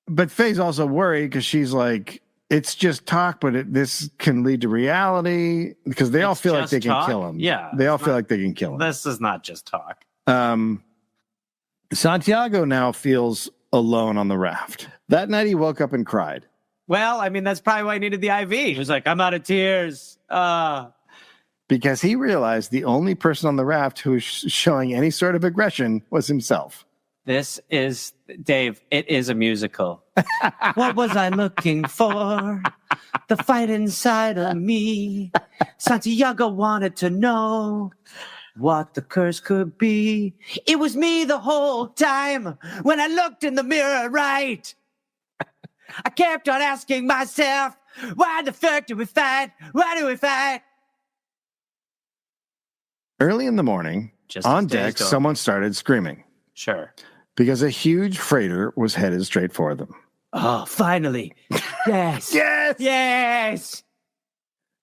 But Faye's also worried because she's like, it's just talk, but this can lead to reality because they all feel like they can kill him. Yeah. They all feel like they can kill him. This is not just talk. Santiago now feels alone on the raft. That night he woke up and cried. Well, that's probably why he needed the IV. He was like, I'm out of tears. Because he realized the only person on the raft who was showing any sort of aggression was himself. This is, Dave, it is a musical. What was I looking for? The fight inside of me. Santiago wanted to know what the curse could be. It was me the whole time when I looked in the mirror, right? I kept on asking myself, why the fuck do we fight? Why do we fight? Early in the morning, on deck, someone started screaming. Sure. Because a huge freighter was headed straight for them. Oh, finally. Yes. Yes. Yes.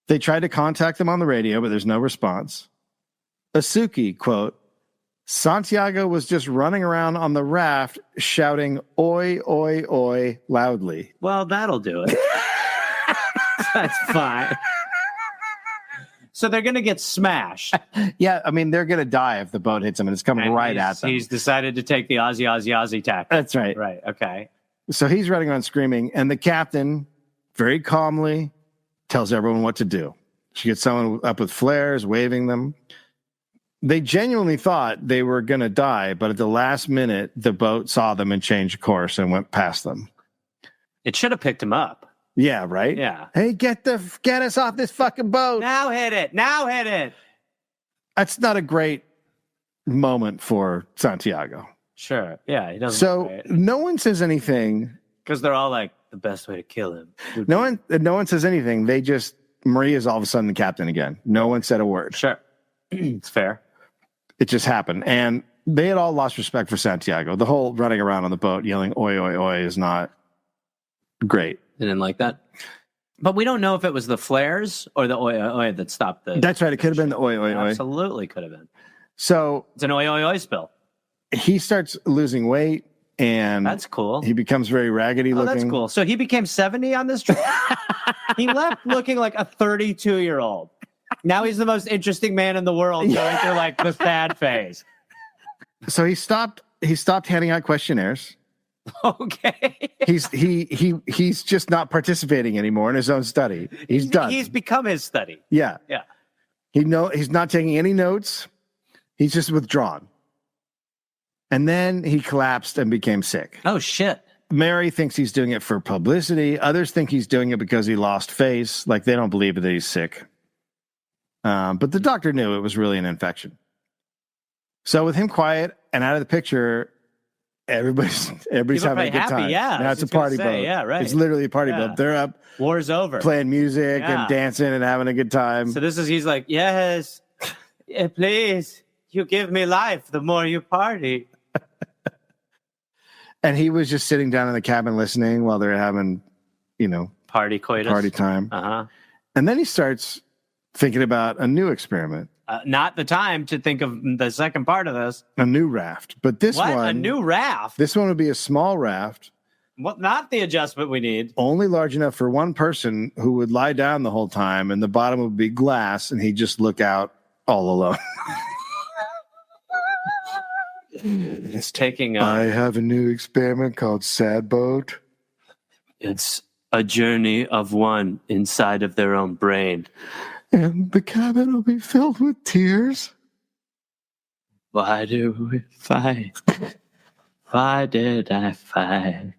They tried to contact them on the radio, but there's no response. Asuki, quote, Santiago was just running around on the raft shouting, oi, oi, oi, loudly. Well, that'll do it. That's fine. So they're going to get smashed. Yeah, I mean, they're going to die if the boat hits them, and it's coming right at them. He's decided to take the Aussie tactic. That's right. Right, okay. So he's running around screaming, and the captain very calmly tells everyone what to do. She gets someone up with flares, waving them. They genuinely thought they were going to die, but at the last minute, the boat saw them and changed course and went past them. It should have picked him up. Yeah, right? Yeah. Hey, get us off this fucking boat. Now hit it. That's not a great moment for Santiago. Sure. Yeah, he doesn't. So no one says anything. Because they're all like, the best way to kill him. No one says anything. Maria's all of a sudden the captain again. No one said a word. Sure. It's fair. It just happened. And they had all lost respect for Santiago. The whole running around on the boat yelling, oi, oi, oi is not great. They didn't like that. But we don't know if it was the flares or the oi, oi, oi that stopped the... That's right. It could have been the oi, oi, oi. Absolutely could have been. So... It's an oi, oi, oi spill. He starts losing weight, and... That's cool. He becomes very raggedy looking. That's cool. So he became 70 on this trip? He left looking like a 32-year-old. Now he's the most interesting man in the world going through like the sad phase. So he stopped handing out questionnaires. Okay. He's just not participating anymore in his own study. He's done. He's become his study. Yeah. Yeah. He's not taking any notes. He's just withdrawn. And then he collapsed and became sick. Oh shit. Mary thinks he's doing it for publicity. Others think he's doing it because he lost face. Like they don't believe that he's sick. But the doctor knew it was really an infection. So with him quiet and out of the picture, everybody's having a good time. Yeah, now it's a party boat. Yeah, right. It's literally a party boat. They're up. War's over. Playing music and dancing and having a good time. So he's like, yes, please, you give me life the more you party. And he was just sitting down in the cabin listening while they're having, party coitus. Party time. Uh-huh. And then he starts thinking about a new experiment. Not the time to think of the second part of this. A new raft. But this one... A new raft? This one would be a small raft. Well, not the adjustment we need. Only large enough for one person who would lie down the whole time, and the bottom would be glass, and he'd just look out all alone. It's taking I have a new experiment called Sad Boat. It's a journey of one inside of their own brain. And the cabin will be filled with tears. Why do we fight? Why did I fight?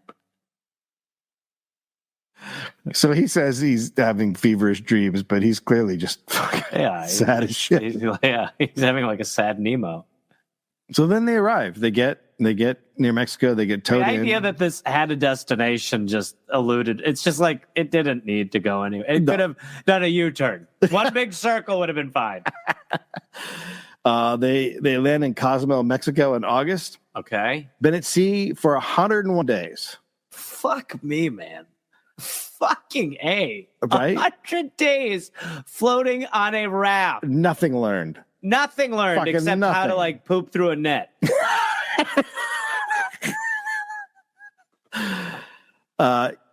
So he says he's having feverish dreams, but he's clearly just sad as shit. He's having like a sad Nemo. So then they arrive. They get near Mexico. They get towed in. The idea that this had a destination just eluded. It's just like it didn't need to go anywhere. It could have done a U-turn. One big circle would have been fine. They land in Cozumel, Mexico in August. Okay. Been at sea for 101 days. Fuck me, man. Fucking A. Right? 100 days floating on a raft. Nothing learned. Nothing learned Fucking except nothing. how to like poop through a net.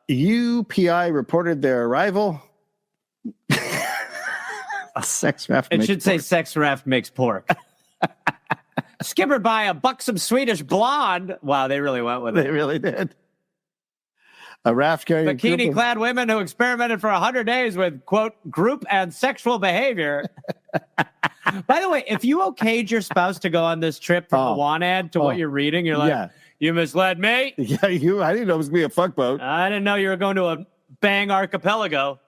UPI reported their arrival. A sex raft. It should say sex raft makes pork. Skippered by a buxom Swedish blonde. Wow, they really went with it. They really did. A raft carrying bikini-clad women who experimented for 100 days with, quote, group and sexual behavior. By the way, if you okayed your spouse to go on this trip from the WAN ad to what you're reading, you're like, you misled me? Yeah, I didn't know it was going to be a fuck boat. I didn't know you were going to a bang archipelago.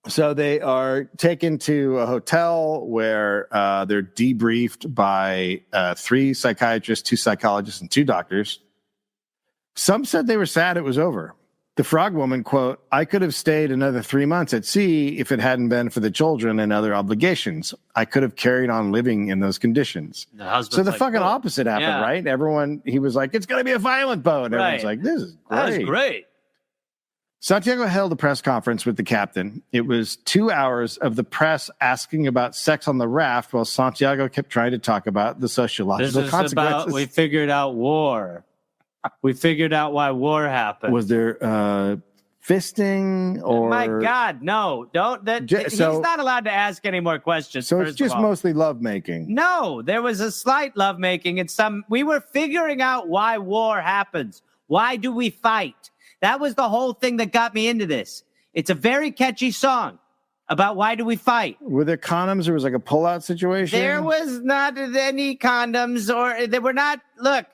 So they are taken to a hotel where they're debriefed by 3 psychiatrists, 2 psychologists, and 2 doctors. Some said they were sad it was over. The frog woman, quote, I could have stayed another 3 months at sea if it hadn't been for the children and other obligations. I could have carried on living in those conditions. So the fucking opposite happened, right? Everyone, he was like, it's going to be a violent boat. And everyone's like, this is great. That was great. Santiago held a press conference with the captain. It was 2 hours of the press asking about sex on the raft while Santiago kept trying to talk about the sociological consequences. We figured out war. We figured out why war happened. Was there fisting or? My God, no! Don't. He's not allowed to ask any more questions. So it's just mostly lovemaking. No, there was a slight lovemaking, and we were figuring out why war happens. Why do we fight? That was the whole thing that got me into this. It's a very catchy song about why do we fight. Were there condoms? Or was like a pullout situation? There was not any condoms, or they were not. Look,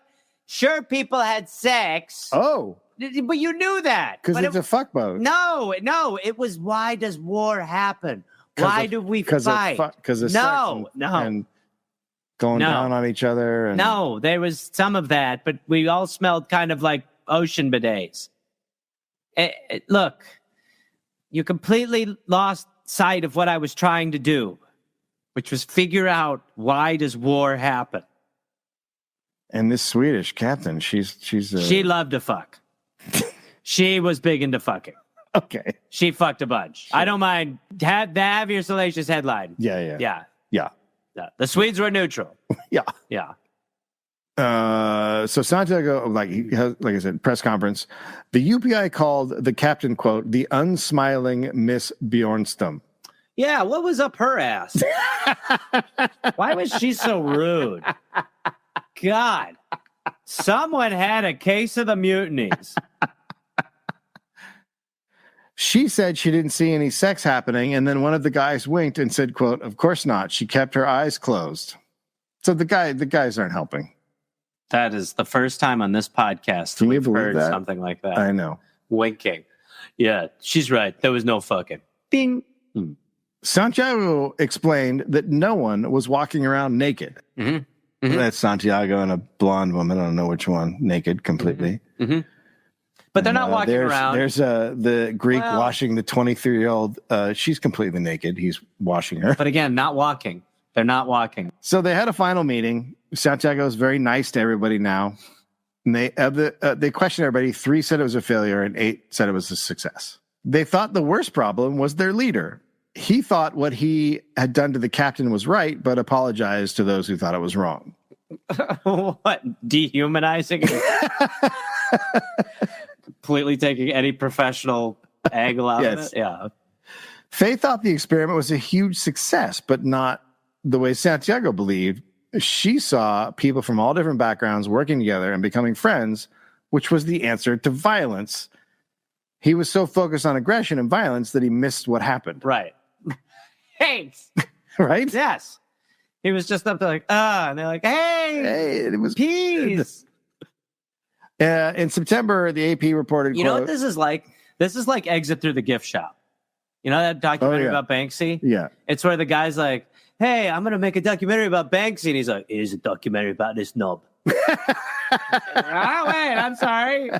sure, people had sex. Oh. But you knew that. Because it's a fuck boat. No. It was why does war happen? Why do we fight? Because of sex and going down on each other. And... No, there was some of that, but we all smelled kind of like ocean bidets. Look, you completely lost sight of what I was trying to do, which was figure out why does war happen. And this Swedish captain, she loved to fuck. She was big into fucking. Okay. She fucked a bunch. Sure. I don't mind. Have your salacious headline. Yeah. The Swedes were neutral. Yeah. So Santiago, like I said, press conference. The UPI called the captain, quote, the unsmiling Miss Bjornstam. Yeah, what was up her ass? Why was she so rude? God. Someone had a case of the mutinies. She said she didn't see any sex happening, and then one of the guys winked and said, quote, of course not. She kept her eyes closed. So the guys aren't helping. That is the first time on this podcast we've heard something like that. I know. Winking. Yeah, she's right. There was no fucking. Bing. Santiago explained that no one was walking around naked. Mm-hmm. Mm-hmm. That's Santiago and a blonde woman. I don't know which one. Naked completely. Mm-hmm. Mm-hmm. But they're not walking around. There's the Greek washing the 23-year-old. She's completely naked. He's washing her. But again, not walking. They're not walking. So they had a final meeting. Santiago is very nice to everybody now. And they questioned everybody. 3 said it was a failure and 8 said it was a success. They thought the worst problem was their leader. He thought what he had done to the captain was right, but apologized to those who thought it was wrong. What? Dehumanizing? Completely taking any professional angle out of it? Yeah. Faye thought the experiment was a huge success, but not the way Santiago believed. She saw people from all different backgrounds working together and becoming friends, which was the answer to violence. He was so focused on aggression and violence that he missed what happened. Right. Thanks. Right? Yes. He was just up there like, and they're like, hey, it was peace. In September, the AP reported, you know what this is like? This is like Exit Through the Gift Shop. You know that documentary about Banksy? Yeah. It's where the guy's like, hey, I'm going to make a documentary about Banksy. And he's like, it is a documentary about this knob. Wait, I'm sorry.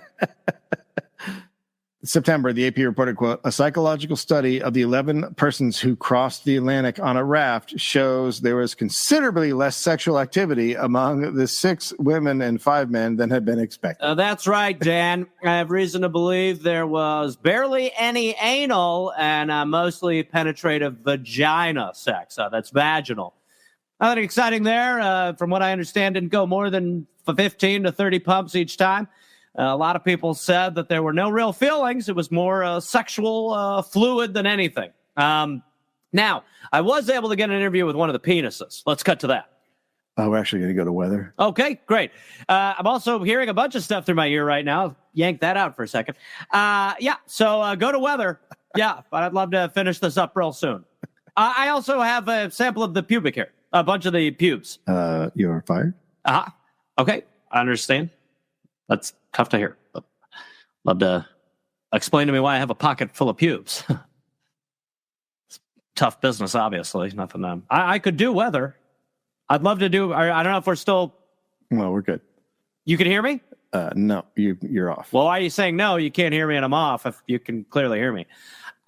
September, the AP reported, quote, a psychological study of the 11 persons who crossed the Atlantic on a raft shows there was considerably less sexual activity among the 6 women and 5 men than had been expected. That's right, Dan. I have reason to believe there was barely any anal and mostly penetrative vagina sex. That's vaginal. Nothing exciting there. From what I understand, didn't go more than 15 to 30 pumps each time. A lot of people said that there were no real feelings. It was more sexual fluid than anything. Now, I was able to get an interview with one of the penises. Let's cut to that. We're actually going to go to weather. Okay, great. I'm also hearing a bunch of stuff through my ear right now. Yank that out for a second. So go to weather. Yeah, but I'd love to finish this up real soon. I also have a sample of the pubic hair, a bunch of the pubes. You are fired? Okay, I understand. That's tough to hear. But love to explain to me why I have a pocket full of pubes. It's tough business, obviously. Nothing. I could do weather. I'd love to do. I don't know if we're still. Well, we're good. You can hear me? No, you're off. Well, why are you saying no? You can't hear me and I'm off if you can clearly hear me.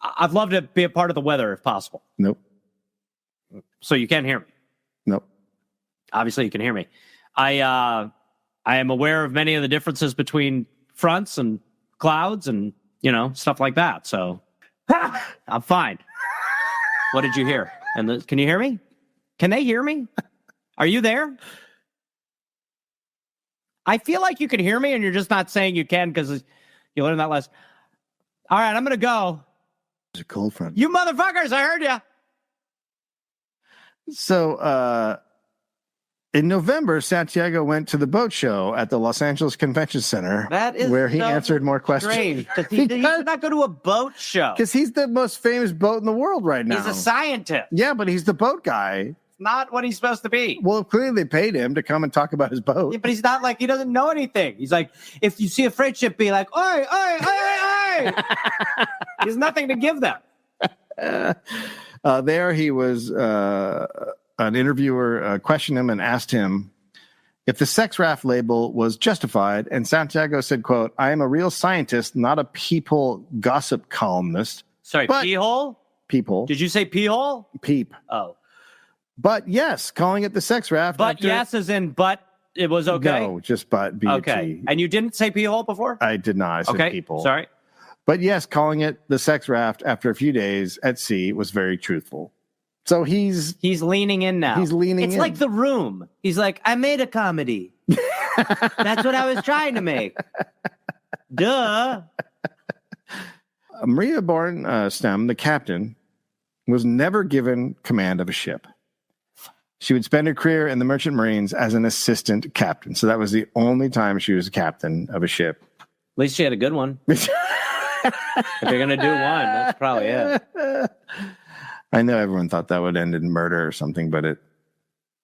I'd love to be a part of the weather if possible. Nope. So you can't hear me? Nope. Obviously, you can hear me. I am aware of many of the differences between fronts and clouds and, stuff like that. So I'm fine. What did you hear? And can you hear me? Can they hear me? Are you there? I feel like you can hear me and you're just not saying you can because you learned that last. All right, I'm going to go. It's a cold front. You motherfuckers, I heard ya. So, in November, Santiago went to the boat show at the Los Angeles Convention Center. That is where he so answered more questions. Strange. He did not go to a boat show. Because he's the most famous boat in the world right now. He's a scientist. Yeah, but he's the boat guy. Not what he's supposed to be. Well, clearly they paid him to come and talk about his boat. Yeah, but he's not like, he doesn't know anything. He's like, if you see a freight ship, be like, oi, oi, oi, oi, oi. He has nothing to give them. There he was, an interviewer questioned him and asked him if the sex raft label was justified. And Santiago said, quote, "I am a real scientist, not a people gossip columnist." Sorry, pee-hole? People. Did you say pee-hole? Peep. Oh. But yes, calling it the sex raft. But yes as in but it was okay? No, just but, B-T. Okay. And you didn't say pee-hole before? I did not. I said people. Sorry. But yes, calling it the sex raft after a few days at sea was very truthful. So he's leaning in now. He's leaning in. It's like The Room. He's like, I made a comedy. That's what I was trying to make. Duh. Maria Born-Stem, the captain, was never given command of a ship. She would spend her career in the Merchant Marines as an assistant captain. So that was the only time she was a captain of a ship. At least she had a good one. If you're going to do one, that's probably it. I know everyone thought that would end in murder or something, but it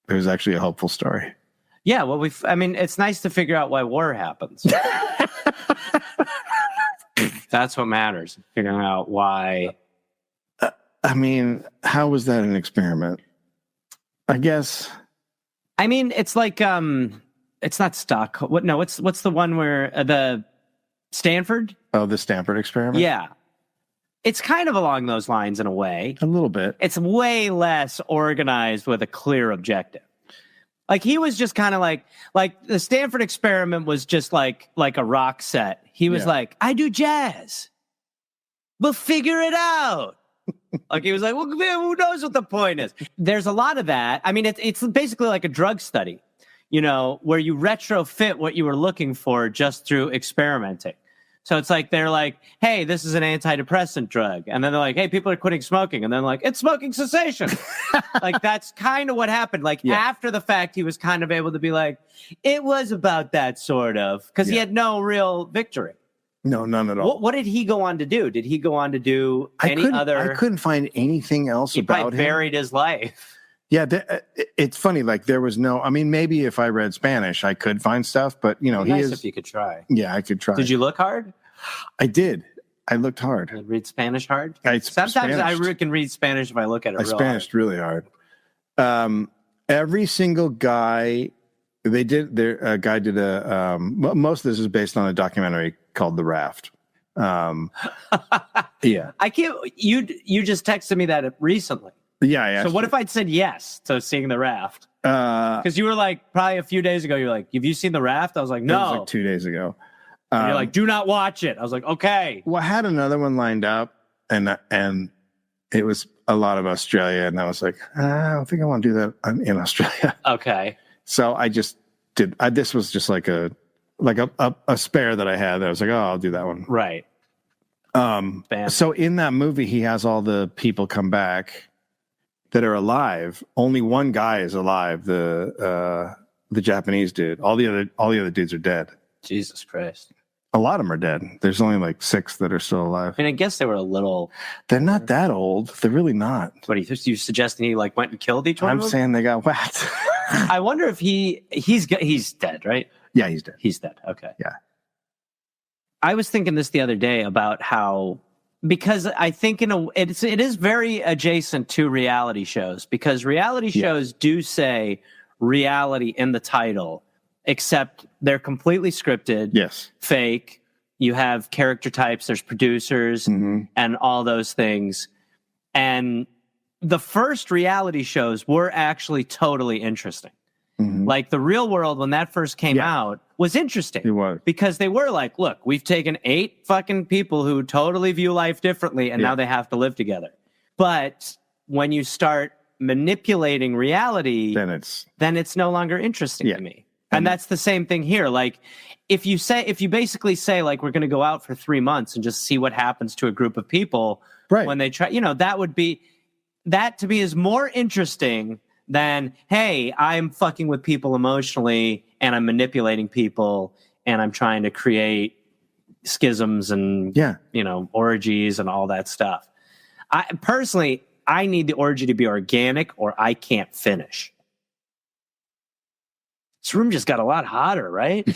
was actually a hopeful story. Yeah, well, it's nice to figure out why war happens. That's what matters, figuring out why. How was that an experiment? I guess. It's like, it's not stuck. What's the one where the Stanford? Oh, the Stanford experiment? Yeah. It's kind of along those lines in a way. A little bit. It's way less organized with a clear objective. Like he was just kind of like the Stanford experiment was just like a rock set. He was like, I do jazz. We'll figure it out. Like he was like, well, who knows what the point is? There's a lot of that. It's basically like a drug study, where you retrofit what you were looking for just through experimenting. So it's like, they're like, hey, this is an antidepressant drug. And then they're like, hey, people are quitting smoking. And then like, it's smoking cessation. Like, that's kind of what happened. Like after the fact, he was kind of able to be like, it was about that sort of, because he had no real victory. No, none at all. What did he go on to do? Did he go on to do any other? I couldn't find anything else about him. He buried his life. Yeah, it's funny. Like there was no. Maybe if I read Spanish, I could find stuff. But he is. If you could try. Yeah, I could try. Did you look hard? I did. I looked hard. You read Spanish hard? Sometimes I can read Spanish if I look at it. I Spanished really hard. Every single guy. A guy did a. Most of this is based on a documentary called The Raft. Yeah. I can't. You just texted me that recently. Yeah. So what if I'd said yes to seeing The Raft? Because you were like, probably a few days ago, you're like, have you seen The Raft? I was like, no. It was like 2 days ago. And you're like, do not watch it. I was like, okay. Well, I had another one lined up, and it was a lot of Australia, and I was like, I don't think I want to do that in Australia. Okay. So I just did. This was just like a spare that I had. I was like, oh, I'll do that one. Right. So in that movie, he has all the people come back that are alive. Only one guy is alive. The Japanese dude. All the other dudes are dead. Jesus Christ. A lot of them are dead. There's only like 6 that are still alive. I guess they were a little. They're not that old. They're really not. What are you suggesting? He like went and killed each one? I'm saying they got whacked. I wonder if he's dead, right? Yeah, he's dead. He's dead. Okay. Yeah. I was thinking this the other day about how, because I think it is very adjacent to reality shows, because reality shows do say reality in the title, except they're completely scripted. Yes. Fake. You have character types, there's producers and all those things. And the first reality shows were actually totally interesting. Like The Real World, when that first came out, was interesting. It was. Because they were like, look, we've taken 8 fucking people who totally view life differently, and now they have to live together. But when you start manipulating reality, then it's no longer interesting to me. And that's the same thing here. Like, if you basically say, like, we're going to go out for 3 months and just see what happens to a group of people when they try, that to me is more interesting than, hey, I'm fucking with people emotionally and I'm manipulating people and I'm trying to create schisms and, orgies and all that stuff. I need the orgy to be organic or I can't finish. This room just got a lot hotter, right?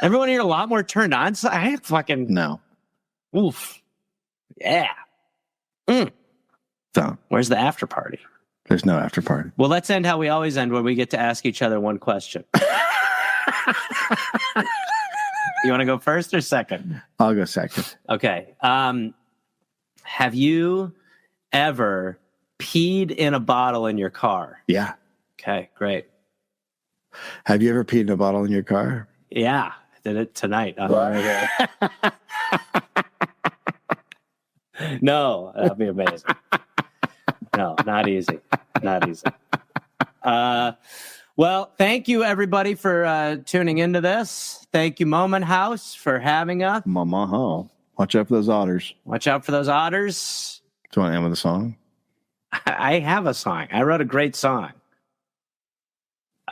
Everyone here a lot more turned on. So I fucking... No. Oof. Yeah. So, where's the after party? There's no after party. Well, let's end how we always end, where we get to ask each other one question. You want to go first or second? I'll go second. Okay. Have you ever peed in a bottle in your car? Yeah. Okay, great. Have you ever peed in a bottle in your car? Yeah, I did it tonight. No, that'd be amazing. No, not easy. Not easy. Well, thank you, everybody, for tuning into this. Thank you, Moment House, for having us. Mama Ho. Watch out for those otters. Watch out for those otters. Do you want to end with a song? I have a song. I wrote a great song.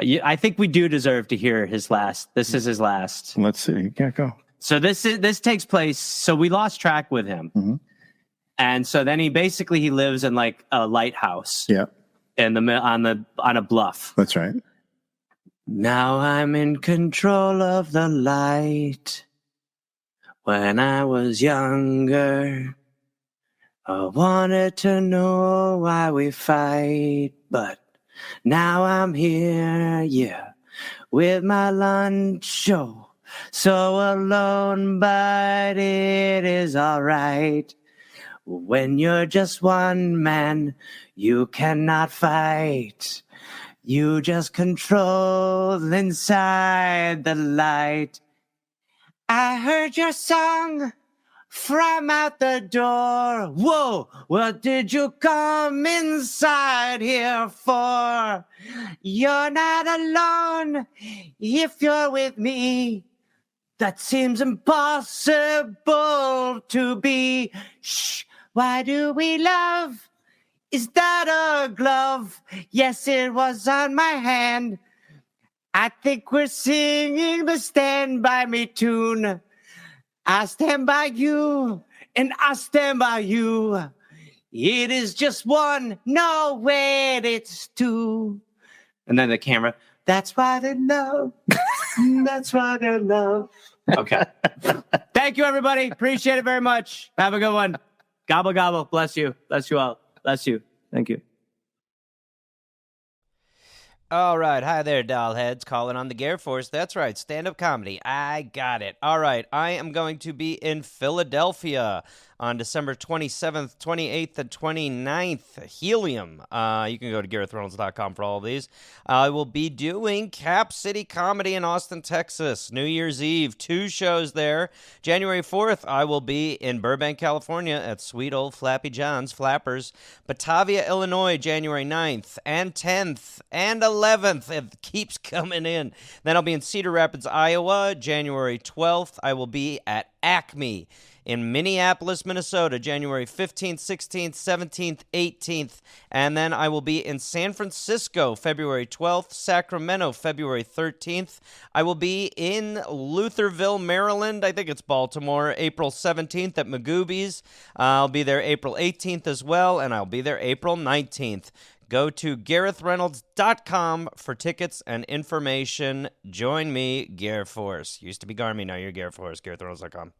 I think we do deserve to hear his last. This is his last. Let's see. Yeah, go. So this takes place. So we lost track with him. Mm-hmm. And so then he lives in like a lighthouse. Yeah. On a bluff. That's right. Now I'm in control of the light. When I was younger, I wanted to know why we fight, but now I'm here, yeah, with my lunch show. So alone, but it is all right. When you're just one man, you cannot fight. You just control inside the light. I heard your song from out the door. Whoa, what did you come inside here for? You're not alone if you're with me. That seems impossible to be. Shh, why do we love? Is that a glove? Yes, it was on my hand. I think we're singing the Stand By Me tune. I stand by you, and I stand by you. It is just one, no, wait, it's two. And then the camera, that's why they love. That's why they love. Okay. Thank you, everybody. Appreciate it very much. Have a good one. Gobble, gobble. Bless you. Bless you all. Bless you. Thank you. All right. Hi there, dollheads. Calling on the Gear Force. That's right. Stand-up comedy. I got it. All right. I am going to be in Philadelphia on December 27th, 28th, and 29th. Helium. You can go to GarethReynolds.com for all of these. I will be doing Cap City Comedy in Austin, Texas. New Year's Eve. 2 shows there. January 4th, I will be in Burbank, California at Sweet Old Flappy John's Flappers. Batavia, Illinois, January 9th and 10th and 11th. It keeps coming in. Then I'll be in Cedar Rapids, Iowa, January 12th. I will be at Acme in Minneapolis, Minnesota, January 15th, 16th, 17th, 18th. And then I will be in San Francisco, February 12th, Sacramento, February 13th. I will be in Lutherville, Maryland. I think it's Baltimore, April 17th at Magoobies. I'll be there April 18th as well, and I'll be there April 19th. Go to GarethReynolds.com for tickets and information. Join me, Gear Force. Used to be Garmy, now you're Gear Force. GarethReynolds.com.